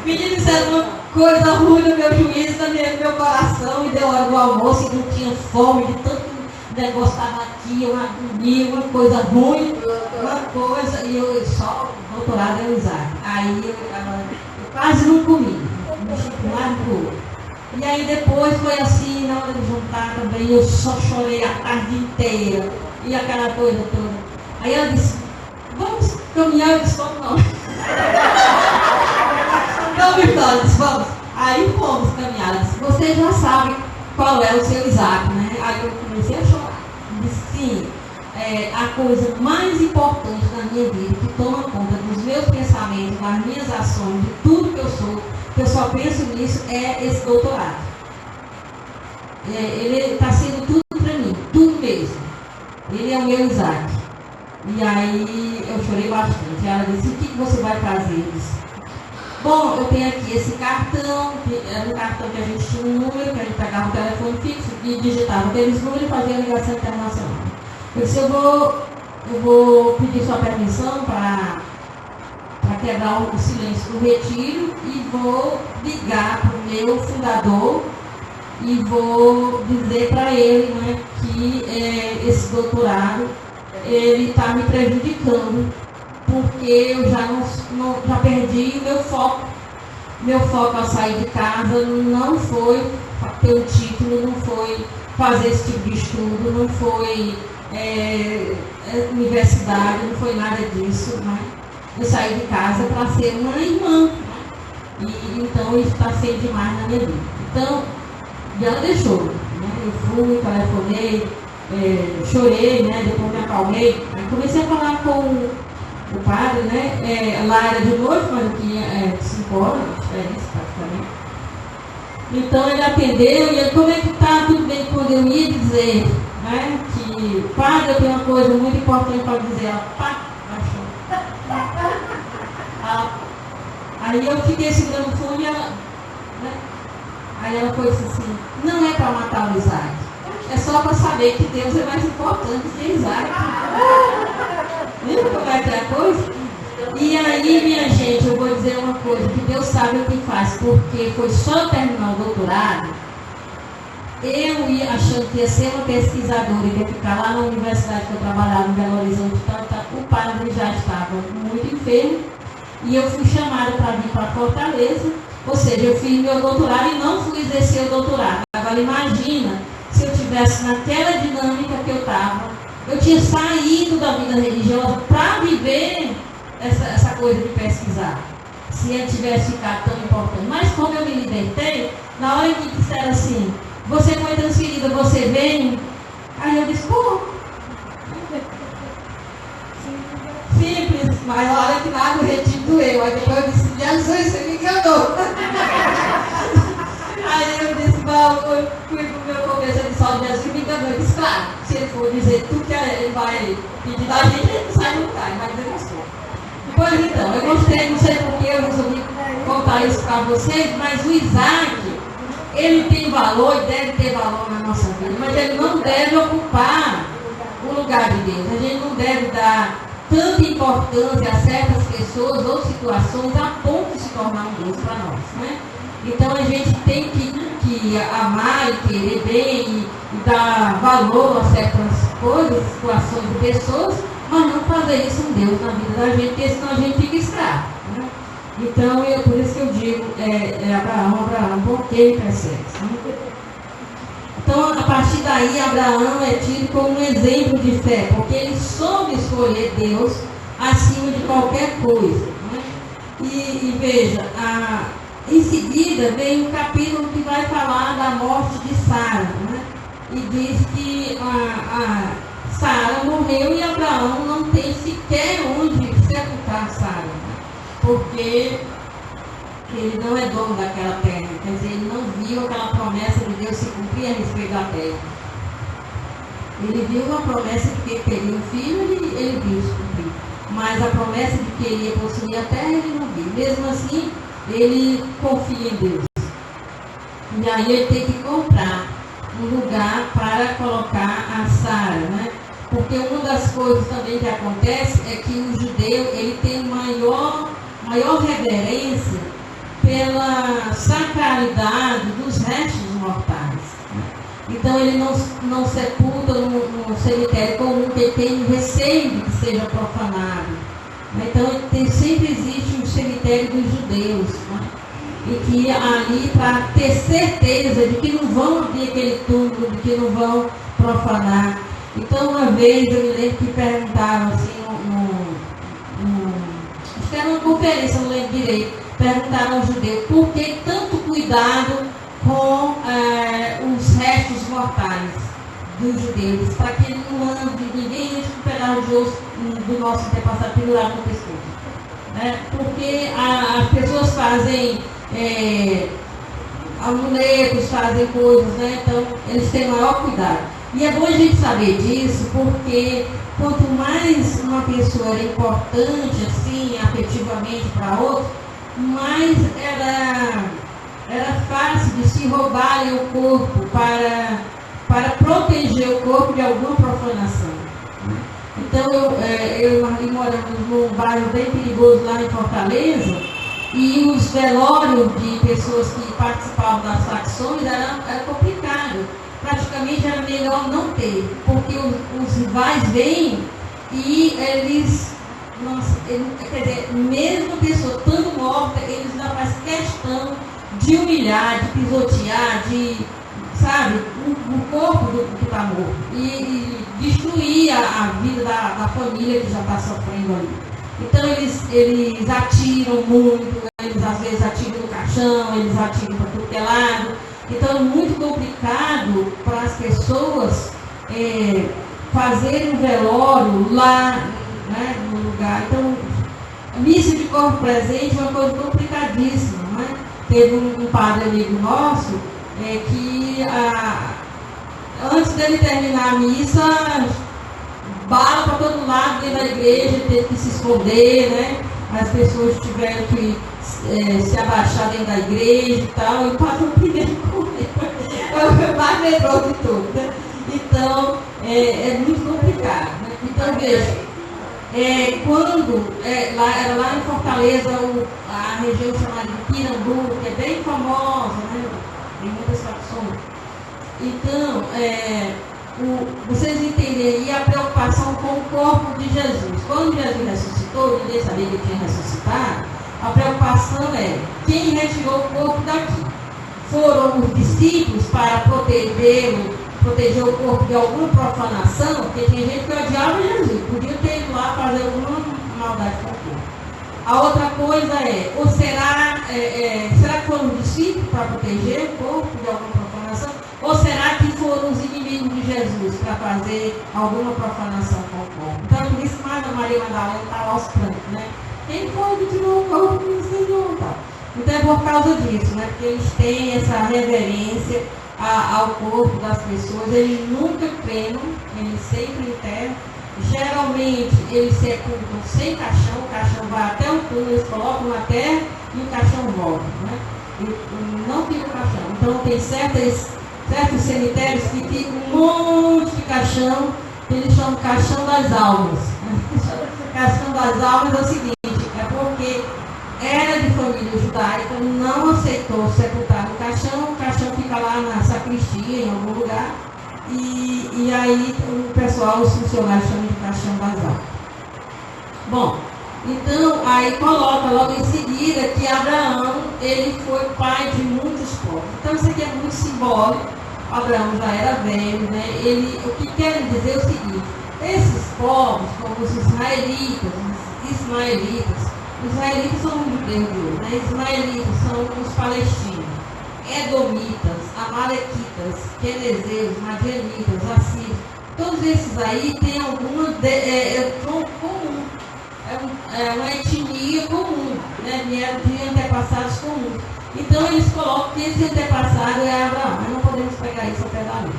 Me disseram uma coisa ruim no meu juízo, no meu coração, e deu hora do almoço e não tinha fome, de tanto negócio estava aqui, uma agonia, uma coisa ruim, uma coisa, e eu só, doutorado é o Isaac. Aí eu quase não comi, me chico de um lado pro outro. E aí depois foi assim, na hora de juntar também, eu só chorei a tarde inteira, e aquela coisa toda. Aí ela disse, vamos caminhar, eu disse, vamos não. Não, Vitória, disse, vamos. Aí fomos caminhar, ela disse, você já sabe qual é o seu Isaac, né? Aí eu comecei a chorar. Disse, sim, a coisa mais importante da minha vida, que toma conta dos meus pensamentos, das minhas ações, de tudo que eu sou, que eu só penso nisso, é esse doutorado. Ele está sendo tudo para mim, tudo mesmo. Ele é o meu Isaac. E aí eu chorei bastante. Ela disse, o que você vai fazer? Eu disse, bom, eu tenho aqui esse cartão, que era um cartão que a gente tinha um número, que a gente pegava o telefone fixo e digitava aqueles números e fazia a ligação internacional. Eu disse, eu vou pedir sua permissão para quebrar o silêncio do retiro e vou ligar para o meu fundador e vou dizer para ele, né, que esse doutorado ele está me prejudicando, porque eu já perdi o meu foco. Meu foco ao sair de casa não foi ter um título, não foi fazer esse tipo de estudo, não foi universidade, não foi nada disso. Né? Eu saí de casa para ser uma irmã. Né? E então isso está feio demais na minha vida. Então, e ela deixou. Né? Eu fui, telefonei, chorei, né? Depois me acalmei. Aí comecei a falar com o padre, né? Lá era de noite, mas eu tinha 5 horas de diferença praticamente. Então ele atendeu e ele, como é que tá? Tudo bem? Quando eu ia dizer, né, que padre, eu tenho uma coisa muito importante para dizer, ela pá, baixou. Aí eu fiquei segurando o fone e ela, né? Aí ela foi assim, não é para matar o Isaac, é só para saber que Deus é mais importante que Isaac. Viu como é que é a coisa? E aí, minha gente, eu vou dizer uma coisa, que Deus sabe o que faz, porque foi só terminar o doutorado, eu ia achando que ia ser uma pesquisadora e ia ficar lá na universidade que eu trabalhava em Belo Horizonte, o padre já estava muito enfermo, e eu fui chamada para vir para Fortaleza, ou seja, eu fiz meu doutorado e não fui exercer o doutorado. Agora imagina, se eu tivesse naquela dinâmica que eu estava, eu tinha saído da vida religiosa para viver essa coisa de pesquisar. Se ele tivesse ficado tão importante. Mas como eu me libertei, na hora que disseram assim, você foi transferida, você vem? Aí eu disse, pô. Simples, mas na hora que nada o retiro doeu. Aí depois eu disse, Jesus, você me enganou. Aí eu disse, eu fui pro meu começo, ele só Jesus me enganou. Eu disse, claro, se ele for dizer tudo que ele vai pedir da gente, ele não sai no lugar, ele vai dizer que eu sou. Pois então, eu gostei, não sei porque eu resolvi contar isso para vocês, mas o Isaac, ele tem valor e deve ter valor na nossa vida, mas ele não deve ocupar o lugar de Deus. A gente não deve dar tanta importância a certas pessoas ou situações a ponto de se tornar um Deus para nós, né? Então a gente tem que amar e querer bem e dar valor a certas coisas, situações de pessoas, mas não fazer isso um Deus na vida da gente, porque senão a gente fica escravo, né? Então, por isso que eu digo, Abraão, por que ele persegue? Né? Então, a partir daí, Abraão é tido como um exemplo de fé, porque ele soube escolher Deus acima de qualquer coisa. Né? E veja, em seguida vem um capítulo que vai falar da morte de Sara, né? E diz que Sara morreu e Abraão não tem sequer onde sepultar Sara, né? Porque ele não é dono daquela terra, quer dizer, ele não viu aquela promessa de Deus se cumprir a respeito da terra. Ele viu uma promessa de que teria um filho, ele viu se cumprir, mas a promessa de que ele ia possuir a terra, ele não viu. Mesmo assim, ele confia em Deus. E aí ele tem que comprar um lugar para colocar a Sara, né? Porque uma das coisas também que acontece é que o judeu, ele tem maior reverência pela sacralidade dos restos mortais. Então ele não sepulta no cemitério comum, que ele tem receio de que seja profanado. Então sempre existe um cemitério dos judeus, né? E que ali, para ter certeza de que não vão abrir aquele túmulo, de que não vão profanar. Então uma vez eu me lembro que perguntaram assim, acho que era uma conferência, não lembro direito, perguntaram ao judeu por que tanto cuidado com os restos mortais dos judeus, para que ele não ande, ninguém enche um pedaço de osso do nosso antepassado pendurado no pescoço. Né? Porque as pessoas fazem amuletos, fazem coisas, né? Então eles têm maior cuidado. E é bom a gente saber disso, porque quanto mais uma pessoa era importante, assim, afetivamente para outro, mais era fácil de se roubarem o corpo para proteger o corpo de alguma profanação. Então, eu moramos num bairro bem perigoso lá em Fortaleza, e os velórios de pessoas que participavam das facções era complicado. Praticamente era melhor não ter, porque os rivais vêm e eles, quer dizer, mesmo a pessoa estando morta, eles ainda fazem questão de humilhar, de pisotear, sabe, o corpo do que está morto e destruir a vida da família que já está sofrendo ali. Então eles atiram muito, eles às vezes atiram no caixão, eles atiram para tudo que é lado. Então é muito complicado para as pessoas fazerem um velório lá, né, no lugar. Então, missa de corpo presente é uma coisa complicadíssima. Né? Teve um padre amigo nosso que antes dele terminar a missa, bala para todo lado dentro da igreja, teve que se esconder, né? As pessoas tiveram que se abaixar dentro da igreja e tal, e passou primeiro com ele. Foi o mais medroso de tudo, né? Então, é muito complicado. Né? Então, veja, quando era lá em Fortaleza, a região chamada de Pirambu, que é bem famosa, né? Tem muitas facções. Então, vocês entenderem aí a preocupação com o corpo de Jesus. Quando Jesus ressuscitou, ninguém sabia que ele tinha ressuscitado. A preocupação é quem retirou o corpo daqui. Foram os discípulos para proteger o corpo de alguma profanação, porque tinha gente que odiava Jesus, podia ter ido lá fazer alguma maldade com o corpo. A outra coisa ou será que foram os discípulos para proteger o corpo de alguma profanação? Ou será que foram os inimigos de Jesus para fazer alguma profanação com o corpo? Então, por isso, mais a Maria Madalena está aos prantos, né? Quem foi que tirou o corpo do Senhor? Tá? Então, é por causa disso, né? Porque eles têm essa reverência ao corpo das pessoas, eles nunca cremam, eles sempre enterram. Geralmente eles sepultam sem caixão, o caixão vai até o túmulo, eles colocam na terra e o caixão volta, né? E não fica o caixão. Então tem certos cemitérios que ficam um monte de caixão, que eles chamam caixão das almas. Caixão das almas é o seguinte, é porque era de família judaica, não aceitou sepultar no caixão, o caixão fica lá na sacristia, em algum lugar, e aí o pessoal, os funcionários chamam de caixão das almas. Bom, então aí coloca logo em seguida que Abraão, ele foi pai de muitos povos. Então isso aqui é muito simbólico. Abraão já era velho, né? O que querem dizer é o seguinte: esses povos, como os ismaelitas são os judeus de hoje, né? Ismaelitas são os palestinos, edomitas, amalequitas, quenezeus, madianitas, assírios. Todos esses aí têm alguma tronco comum, é uma etnia comum, né? Vieram de antepassados comuns. Então eles colocam que esse antepassado é Abraão, mas não podemos pegar isso ao pé da letra.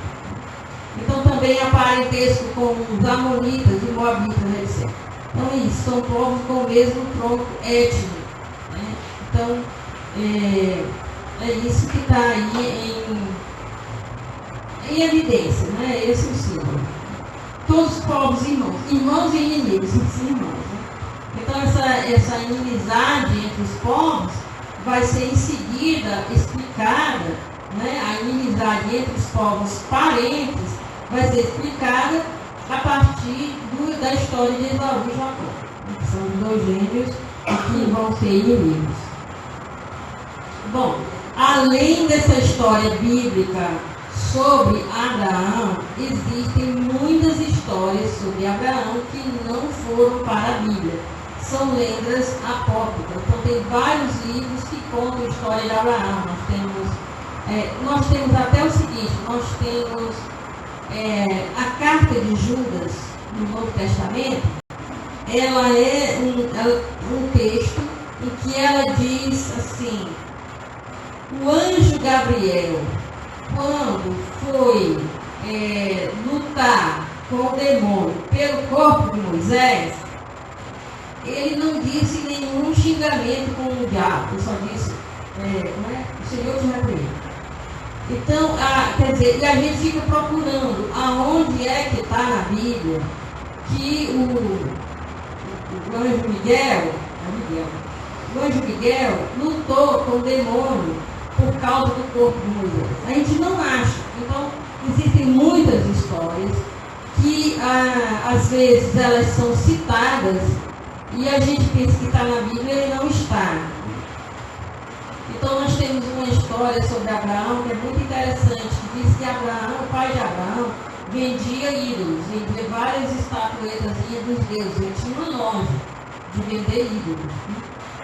Então também há parentesco com os amonitas e moabitas, etc. Então isso, são povos com o mesmo tronco étnico, né? Então é isso que está aí em evidência, né? Esse é o símbolo. Todos os povos irmãos e inimigos, irmãos, né? Então essa inimizade entre os povos vai ser em seguida explicada, né? A inimizade entre os povos parentes vai ser explicada a partir da história de Esaú e Jacó, que são os dois gêmeos que vão ser inimigos. Bom, além dessa história bíblica sobre Abraão, existem muitas histórias sobre Abraão que não foram para a Bíblia. São lendas apócrifas. Então tem vários livros que contam a história de Abraão. Nós temos até o seguinte, nós temos a carta de Judas no Novo Testamento. Ela é um texto em que ela diz assim: o anjo Gabriel, quando foi lutar com o demônio pelo corpo de Moisés, ele não disse nenhum xingamento com o diabo, ele só disse, o Senhor te repreende. Então, quer dizer, e a gente fica procurando aonde é que está na Bíblia que o anjo Miguel lutou com o demônio por causa do corpo de Moisés. A gente não acha. Então, existem muitas histórias que, às vezes, elas são citadas e a gente pensa que está na Bíblia e não está. Então nós temos uma história sobre Abraão que é muito interessante, que diz que Abraão, o pai de Abraão, vendia ídolos, vendia várias estatuetazinhas dos deuses. Ele tinha uma loja de vender ídolos.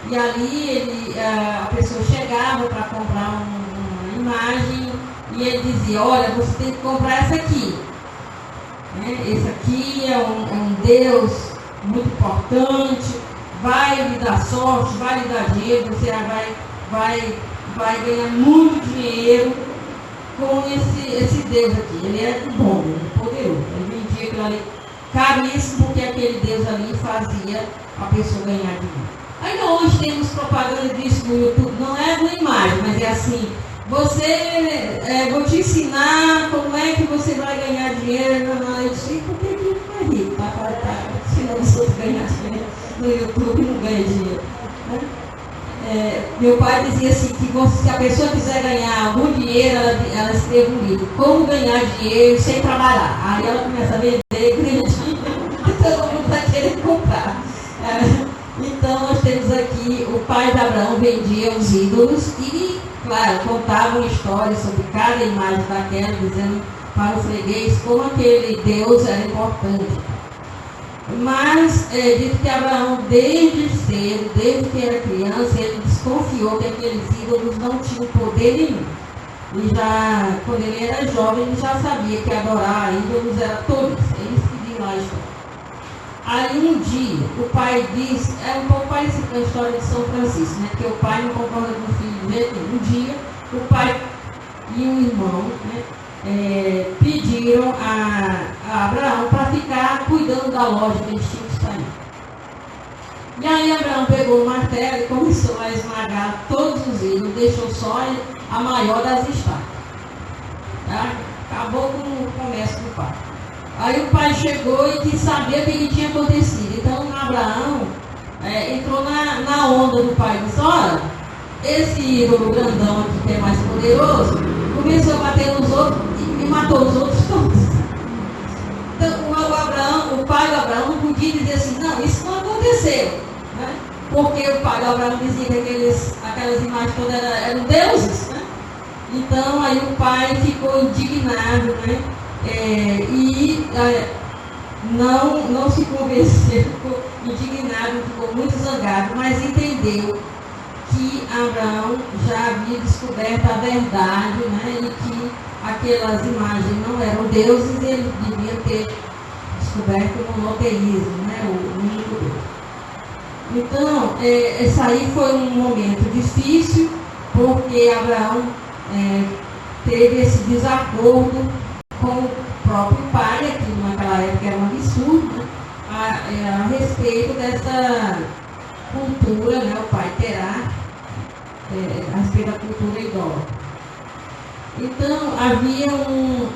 E ali a pessoa chegava para comprar uma imagem e ele dizia: olha, você tem que comprar essa aqui. Esse aqui é um Deus muito importante, vai lhe dar sorte, vai lhe dar dinheiro, você vai ganhar muito dinheiro com esse Deus aqui. Ele é bom, poderoso. Ele vendia aquilo ali caríssimo, porque aquele Deus ali fazia a pessoa ganhar dinheiro. Ainda hoje temos propaganda disso no YouTube, não é uma imagem, mas é assim: vou te ensinar como é que você vai ganhar dinheiro. Eu disse: por que ele não é rico? Tá ensinando os outros a ganhar dinheiro no YouTube e não ganha dinheiro. Meu pai dizia assim, que se a pessoa quiser ganhar algum dinheiro, ela escreve um livro: como ganhar dinheiro sem trabalhar. Aí ela começa a vender, ganha dinheiro, e todo mundo vai querer comprar. Então nós temos aqui, o pai de Abraão vendia os ídolos e, claro, contavam histórias sobre cada imagem daquela, dizendo para o freguês como aquele Deus era importante. Mas diz que Abraão, desde cedo, desde que era criança, ele desconfiou que aqueles ídolos não tinham poder nenhum. E já, quando ele era jovem, ele já sabia que adorar ídolos era tolice. Eles pediam lá a história. Aí um dia, o pai disse, é um pouco parecido com a história de São Francisco, né? Porque o pai não concorda com o filho de jeito nenhum. Um dia, o pai e um irmão, né, pediram a Abraão para ficar cuidando da loja que eles tinham que sair. E aí Abraão pegou o martelo e começou a esmagar todos os ídolos, deixou só a maior das estátuas. Tá? Acabou com o comércio do pai. Aí o pai chegou e quis saber o que tinha acontecido. Então Abraão entrou na onda do pai e disse: olha, esse ídolo grandão aqui que é mais poderoso, começou a bater nos outros e matou os outros todos. Então o pai do Abraão não podia dizer assim: não, isso não aconteceu. Né? Porque o pai do Abraão dizia que aquelas imagens todas eram deuses. Né? Então aí o pai ficou indignado, né? Não se convenceu, ficou indignado, ficou muito zangado, mas entendeu que Abraão já havia descoberto a verdade, né? E que aquelas imagens não eram deuses, ele devia ter descoberto o monoteísmo, né? O único Deus. Então, esse aí foi um momento difícil, porque Abraão teve esse desacordo com o próprio pai, que naquela época era um absurdo, né? A respeito dessa cultura, né? O pai terá, a respeito da cultura idólatra. Então, havia um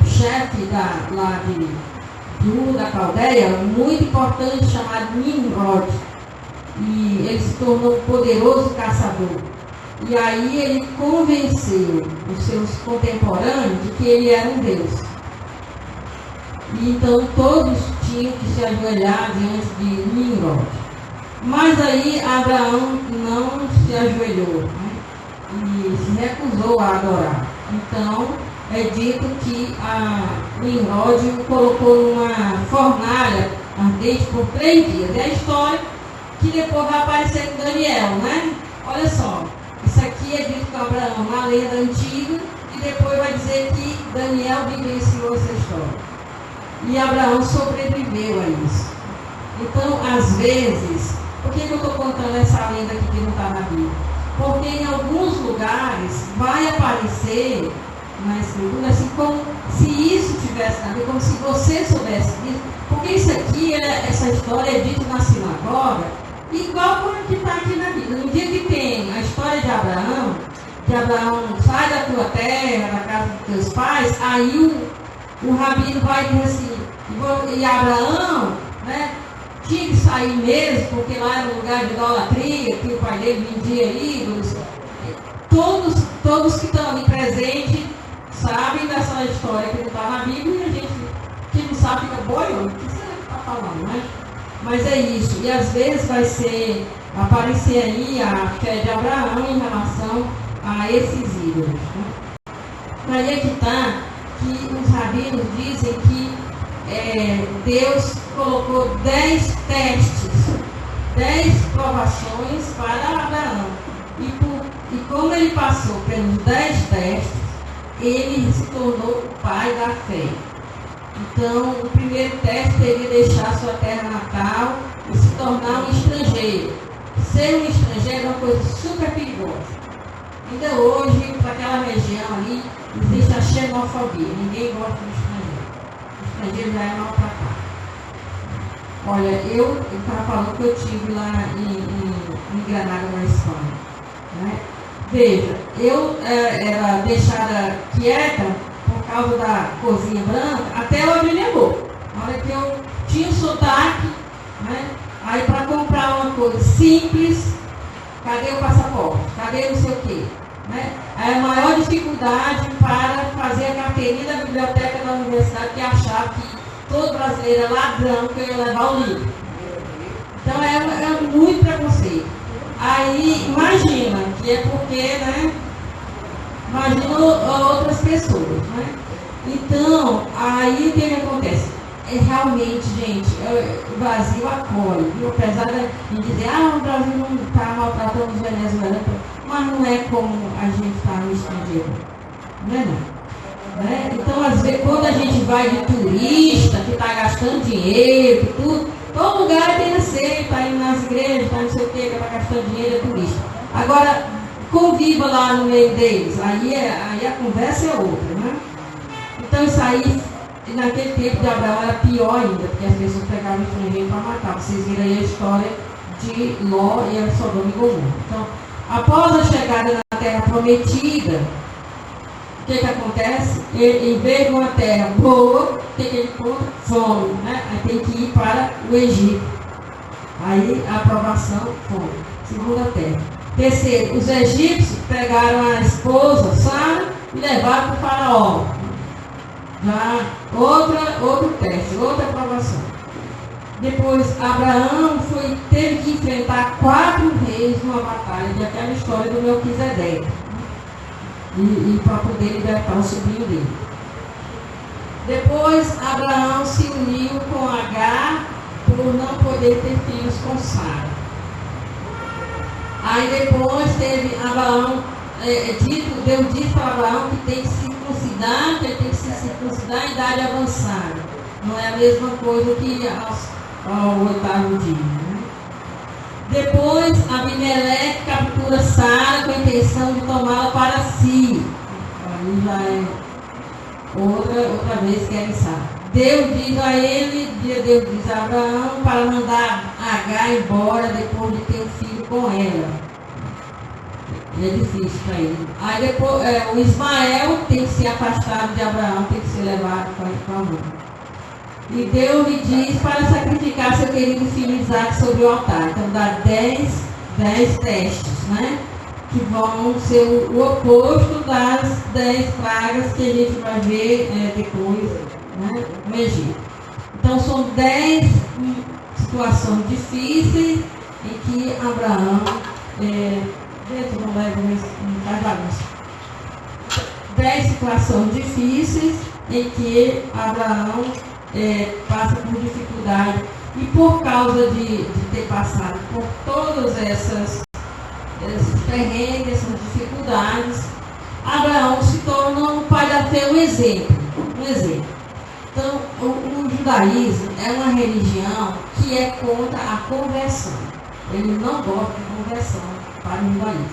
chefe lá da Caldeia, muito importante, chamado Nimrod, e ele se tornou um poderoso caçador. E aí ele convenceu os seus contemporâneos de que ele era um deus. E então todos tinham que se ajoelhar diante de Nimrod. Mas aí Abraão não se ajoelhou, né? E se recusou a adorar. Então é dito que Nimrod o colocou numa fornalha ardente por 3 dias. É a história que depois vai aparecer com Daniel, né? Olha só. Isso aqui é dito com Abraão, uma lenda antiga, e depois vai dizer que Daniel vivenciou essa história. E Abraão sobreviveu a isso. Então, às vezes, por que eu estou contando essa lenda aqui que não está na Bíblia? Porque em alguns lugares vai aparecer na escritura assim como se isso tivesse na Bíblia, como se você soubesse disso. Porque isso aqui, essa história é dita na sinagoga, igual como que está aqui na Bíblia. No dia que tem a história de Abraão sai da tua terra, da casa dos teus pais, aí o rabino vai dizer assim, e Abraão, né, tinha que sair mesmo, porque lá era um lugar de idolatria, que o pai dele vendia ídolos. Todos que estão ali presentes sabem dessa história que não está na Bíblia, e a gente que não sabe fica boiando. O que você está falando, né? Mas é isso, e às vezes vai aparecer aí a fé de Abraão em relação a esses ídolos. Né? Aí é que está que os rabinos dizem que Deus colocou 10 testes, 10 provações para Abraão. E como ele passou pelos 10 testes, ele se tornou o pai da fé. Então, o primeiro teste seria deixar sua terra natal e se tornar um estrangeiro. Ser um estrangeiro é uma coisa super perigosa. Ainda hoje, para aquela região ali, existe a xenofobia. Ninguém gosta do estrangeiro. O estrangeiro já é maltratado. Olha, eu estava falando que eu estive lá em Granada, na Espanha. Né? Veja, eu era deixada quieta por causa da cozinha branca, até eu abrir minha boca. Na hora que eu tinha o sotaque, né? Aí para comprar uma coisa simples, cadê o passaporte? Cadê não sei o quê? Né? Aí a maior dificuldade para fazer a carteirinha da biblioteca da universidade, que achava que todo brasileiro é ladrão, que eu ia levar o livro. Então é muito preconceito. Aí imagina, que é porque, né? Imagina outras pessoas, né? Então, aí o que acontece? Realmente, gente, o Brasil acolhe, viu? Apesar de dizer, o Brasil não está maltratando os venezuelanos, mas não é como a gente está no estrangeiro. Não é não. Né? Então, às vezes, quando a gente vai de turista, que está gastando dinheiro, tudo, todo lugar tem receita, está indo nas igrejas, está não sei o que está gastando dinheiro, é turista. Agora, conviva lá no meio deles, aí a conversa é outra, né? Então isso aí, naquele tempo de Abraão era pior ainda, porque as pessoas pegavam o estrangeiro para matar. Vocês viram aí a história de Ló e a Sodoma e Gomorra. Então, após a chegada na terra prometida, o que acontece? Ele, em vez de uma terra boa, o que ele encontra? Fome, né? Aí tem que ir para o Egito. Aí a aprovação, fome. Segunda terra. Terceiro, os egípcios pegaram a esposa, Sara, e levaram para o faraó. Já outro teste, outra aprovação. Depois, Abraão teve que enfrentar 4 reis numa batalha, de aquela história do Melquisedeque. E para poder libertar o sobrinho dele. Depois, Abraão se uniu com Agar por não poder ter filhos com Sara. Aí depois teve Abraão, Deus disse para Abraão que tem que se circuncidar, que ele tem que se circuncidar em idade avançada. Não é a mesma coisa que ao 8º dia. Né? Depois, Abimeleque captura Sara com a intenção de tomá-la para si. Aí já é outra vez que é Sara. Deus diz a ele, Deus diz a Abraão para mandar Agar embora depois de ter um filho com ela. É difícil para ele. Aí depois, o Ismael tem que ser afastado de Abraão, tem que ser levado para a mão. E Deus lhe diz para sacrificar seu querido filho Isaac sobre o altar. Então dá 10 testes, né? Que vão ser o oposto das 10 pragas que a gente vai ver depois, né, no Egito. Então são 10 situações difíceis em que Abraão, dentro do não faz bagunça. 10 situações difíceis em que Abraão passa por dificuldade. E por causa de ter passado por todas esses perrengues, essas dificuldades, Abraão se torna um pai da fé, um exemplo. Então, o judaísmo é uma religião que é contra a conversão. Ele não gosta de conversão para o judaísmo.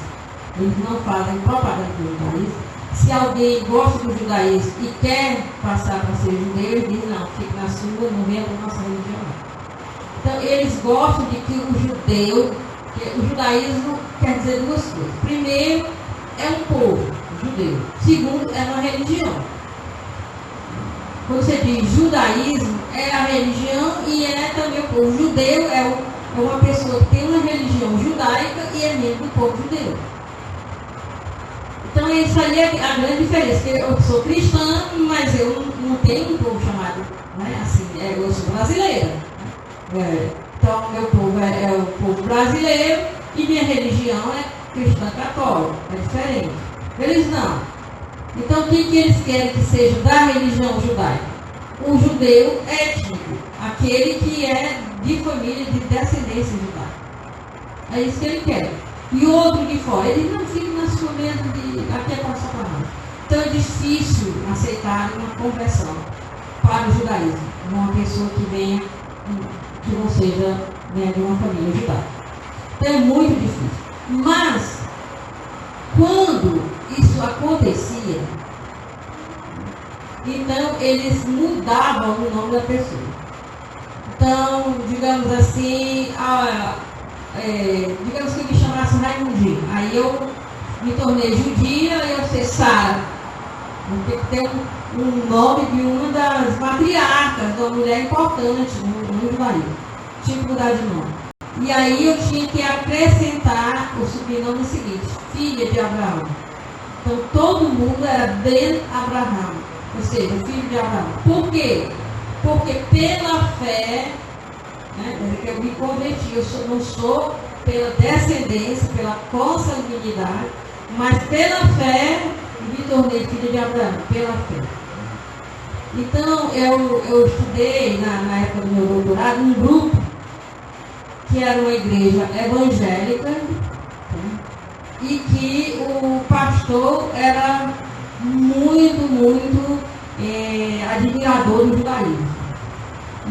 Eles não fazem propaganda do judaísmo. Se alguém gosta do judaísmo e quer passar para ser judeu, ele diz, não, fique na sua, não venha para a nossa religião. Então, eles gostam de que o judeu, que o judaísmo quer dizer 2 coisas. Primeiro, é um povo judeu. Segundo, é uma religião. Quando você diz judaísmo, é a religião e é também o povo. Judeu é uma pessoa que tem uma religião judaica e é membro do povo judeu. Então, isso aí é a grande diferença. Eu sou cristã, mas eu não tenho um povo chamado, né, assim, eu sou brasileira. Então, meu povo é o povo brasileiro e minha religião é cristã católica. É diferente. Eles não. Então, quem que eles querem que seja da religião judaica? O judeu étnico, aquele que é de família de descendência judaica. É isso que ele quer. E outro de fora, ele não fica na sua mesa aqui é para só para nós. Então é difícil aceitar uma conversão para o judaísmo, uma pessoa que venha, que não seja, né, de uma família judaica. Então é muito difícil. Mas, quando isso acontecia, então eles mudavam o nome da pessoa. Então, digamos assim, digamos que eu me chamasse Raimundinho, aí eu me tornei judia e eu sei Sara. Tem que ter um nome de uma das matriarcas, de uma mulher importante no judaísmo. Tinha que mudar de nome. E aí eu tinha que acrescentar o sobrenome seguinte, filha de Abraão. Então todo mundo era Ben Abraão, ou seja, filho de Abraão. Por quê? Porque pela fé, né, que eu me converti, eu não sou pela descendência, pela consanguinidade, mas pela fé me tornei filha de Abraão, pela fé. Então eu estudei na época do meu doutorado um grupo que era uma igreja evangélica, né, e que o pastor era muito admirador do judaísmo.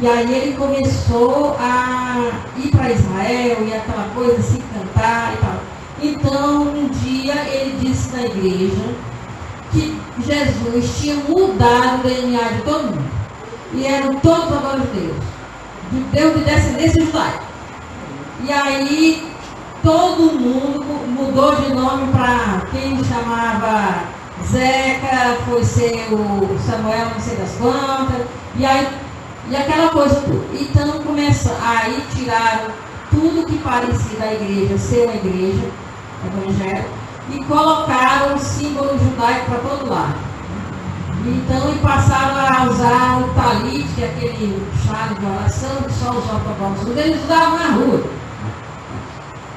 E aí ele começou a ir para Israel e aquela coisa, se cantar e tal. Então, um dia ele disse na igreja que Jesus tinha mudado o DNA de todo mundo. E eram todos agora judeus de descendência judaica. E aí todo mundo mudou de nome para quem chamava Zeca, foi ser o Samuel, não sei das quantas, e aquela coisa toda. Então aí tiraram tudo que parecia da igreja ser uma igreja evangélica e colocaram o símbolo judaico para todo lado. Então, e passaram a usar o talit, que é aquele chale de oração que só os ortodoxos, eles usavam na rua.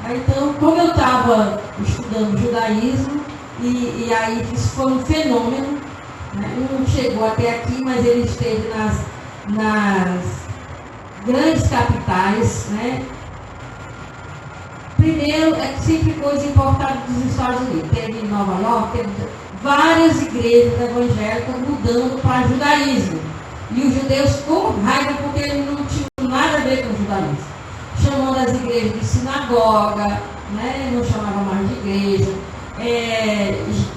Então, como eu estava estudando judaísmo, e aí isso foi um fenômeno, né? Não chegou até aqui, mas ele esteve nas grandes capitais, né? Primeiro, é que sempre coisa importada dos Estados Unidos. Teve em Nova York, teve várias igrejas evangélicas mudando para judaísmo. E os judeus com raiva porque eles não tinham nada a ver com o judaísmo. Chamando as igrejas de sinagoga, né? Não chamava mais de igreja.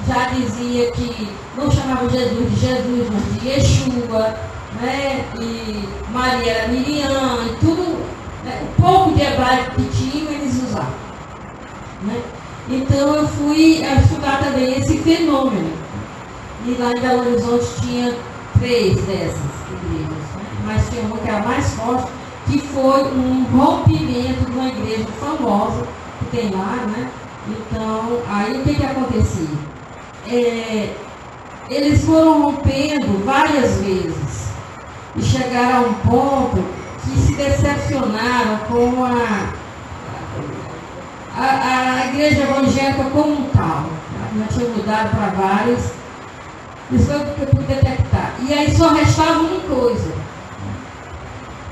Já dizia que não chamava Jesus de Jesus, mas de Yeshua, né? E Maria era Miriam, e tudo, né? O pouco de hebraico que tinham, eles usavam, né? Então eu fui a estudar também esse fenômeno. E lá em Belo Horizonte tinha 3 dessas igrejas, né? Mas tinha uma que era mais forte, que foi um rompimento de uma igreja famosa que tem lá, né? Então, aí o que acontecia? Eles foram rompendo várias vezes e chegaram a um ponto que se decepcionaram com a igreja evangélica como um tal. Já tinha mudado para várias. Isso foi o que eu pude detectar. E aí só restava uma coisa: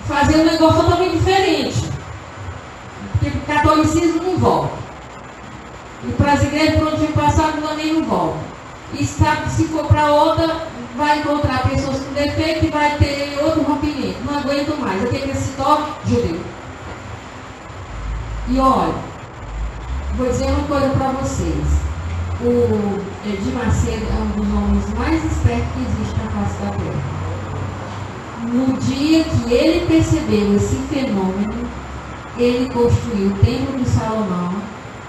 fazer um negócio totalmente diferente. Porque o catolicismo não volta. E para as igrejas por onde tinha passado também não volta. E sabe, se for para outra, vai encontrar pessoas com defeito e vai ter outro rompimento. Não aguento mais. Eu quero que se torne judeu. E olha, vou dizer uma coisa para vocês. O Edir Macedo é um dos homens mais espertos que existe na face da terra. No dia que ele percebeu esse fenômeno, ele construiu o Templo de Salomão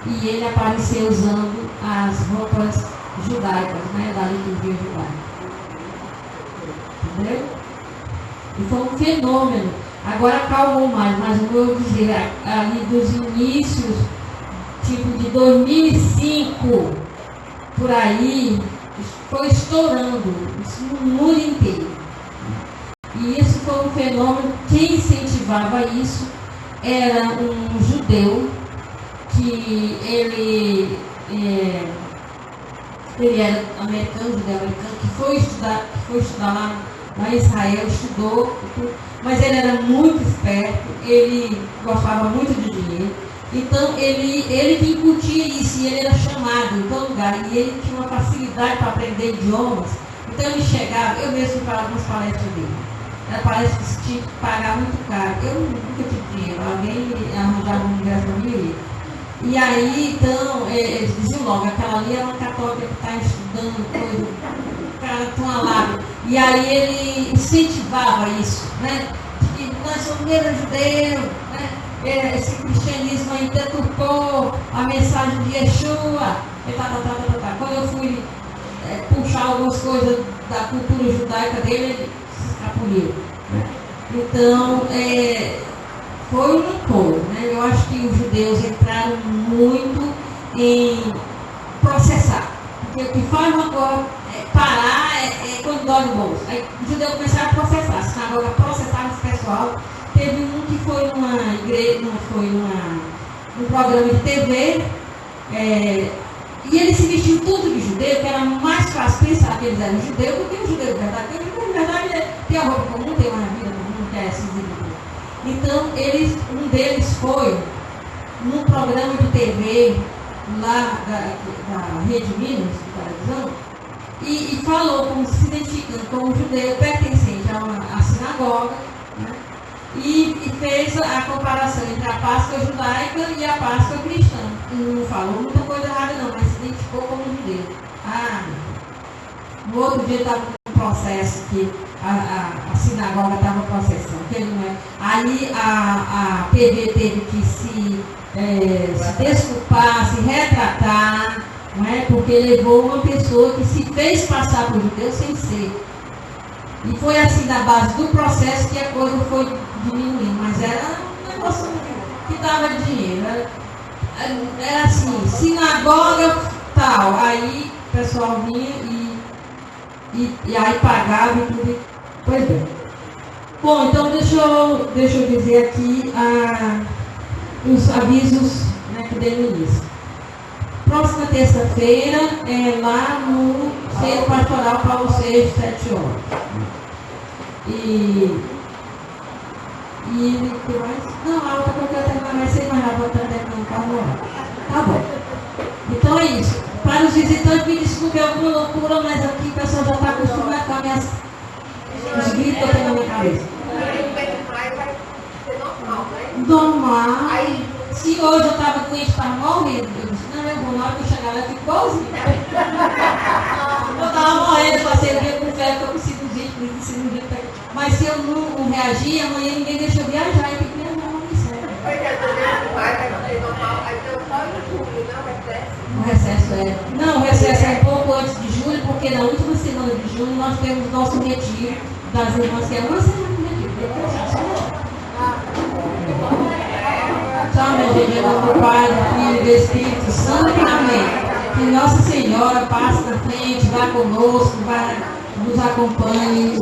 e ele apareceu usando as roupas judaicas, né, da liturgia judaica. Entendeu? E foi um fenômeno. Agora acalmou mais, mas eu vou dizer, ali dos inícios, tipo de 2005, por aí, foi estourando isso no mundo inteiro. E isso foi um fenômeno. Quem incentivava isso era um judeu, que ele era americano, judeu americano, que foi estudar lá em Israel, estudou, mas ele era muito esperto, ele gostava muito de dinheiro. Então ele que incutia isso, e ele era chamado em todo lugar, e ele tinha uma facilidade para aprender idiomas. Então ele chegava, eu mesmo fui para algumas palestras dele. Era palestra que tinha que pagar muito caro. Eu nunca tive dinheiro, alguém arranjava um ingresso para mim. E aí, então, eles diziam logo, aquela ali é uma católica que está estudando coisa, o cara com a lábia. E aí ele incentivava isso, né? De que nós somos judeus, né? Esse cristianismo aí deturpou a mensagem de Yeshua. Quando eu fui puxar algumas coisas da cultura judaica dele, ele se escapuliu. Então, foi um coro, né? Eu acho que os judeus entraram muito em processar. Porque o que faz uma coisa parar quando dói no bolso. Aí os judeus começaram a processar. A sinagoga processava esse pessoal. Teve um que foi numa igreja, num programa de TV, e eles se vestiam tudo de judeu, que era mais fácil pensar que eles eram judeus do que um judeu de verdade. Porque o judeu de verdade tem a roupa comum, tem uma vida comum, que é assim. Então, um deles foi num programa de TV lá da Rede Minas, de televisão, e falou como se identificando como judeu pertencente à sinagoga, né? E fez a comparação entre a Páscoa judaica e a Páscoa cristã. Não falou muita coisa errada não, mas se identificou como judeu. No outro dia estava um processo que a sinagoga estava processando. Que ele não é. Aí a PV teve que se desculpar, se retratar, não é? Porque levou uma pessoa que se fez passar por judeu sem ser. E foi assim, na base do processo, que a coisa foi diminuindo. Mas era um negócio que dava dinheiro. Era assim, sinagoga tal. Aí o pessoal vinha e aí pagava e tudo. Pois bem. Bom, então deixa eu dizer aqui os avisos, né, que dei no início. Próxima terça-feira é lá no Centro Pastoral Paulo VI, 7 horas. E o que mais? Não, a outra coisa que eu terminar mais cedo, mas já vou estar terminando para morar. Tá bom. Então é isso. Para os visitantes, me desculpe alguma loucura, mas aqui o pessoal já está acostumado com os gritos que eu tenho na minha cabeça. Normal. Se hoje eu estava doente, estava morrendo, eu disse, não, eu vou, na hora que eu chegar lá, eu fico igualzinho. Eu estava morrendo, passei o dia com febre, estou com sinusite, mas se eu não reagir, amanhã ninguém deixa eu viajar, eu tenho que viajar uma missão. O recesso Não, o recesso é um pouco antes de julho, porque na última semana de julho nós temos nosso retiro das irmãs, que é uma semana de retiro. Tchau, minha gente, em nome do Pai, do Filho e do Espírito Santo, amém. Que Nossa Senhora passe na frente, vá conosco, nos acompanhe.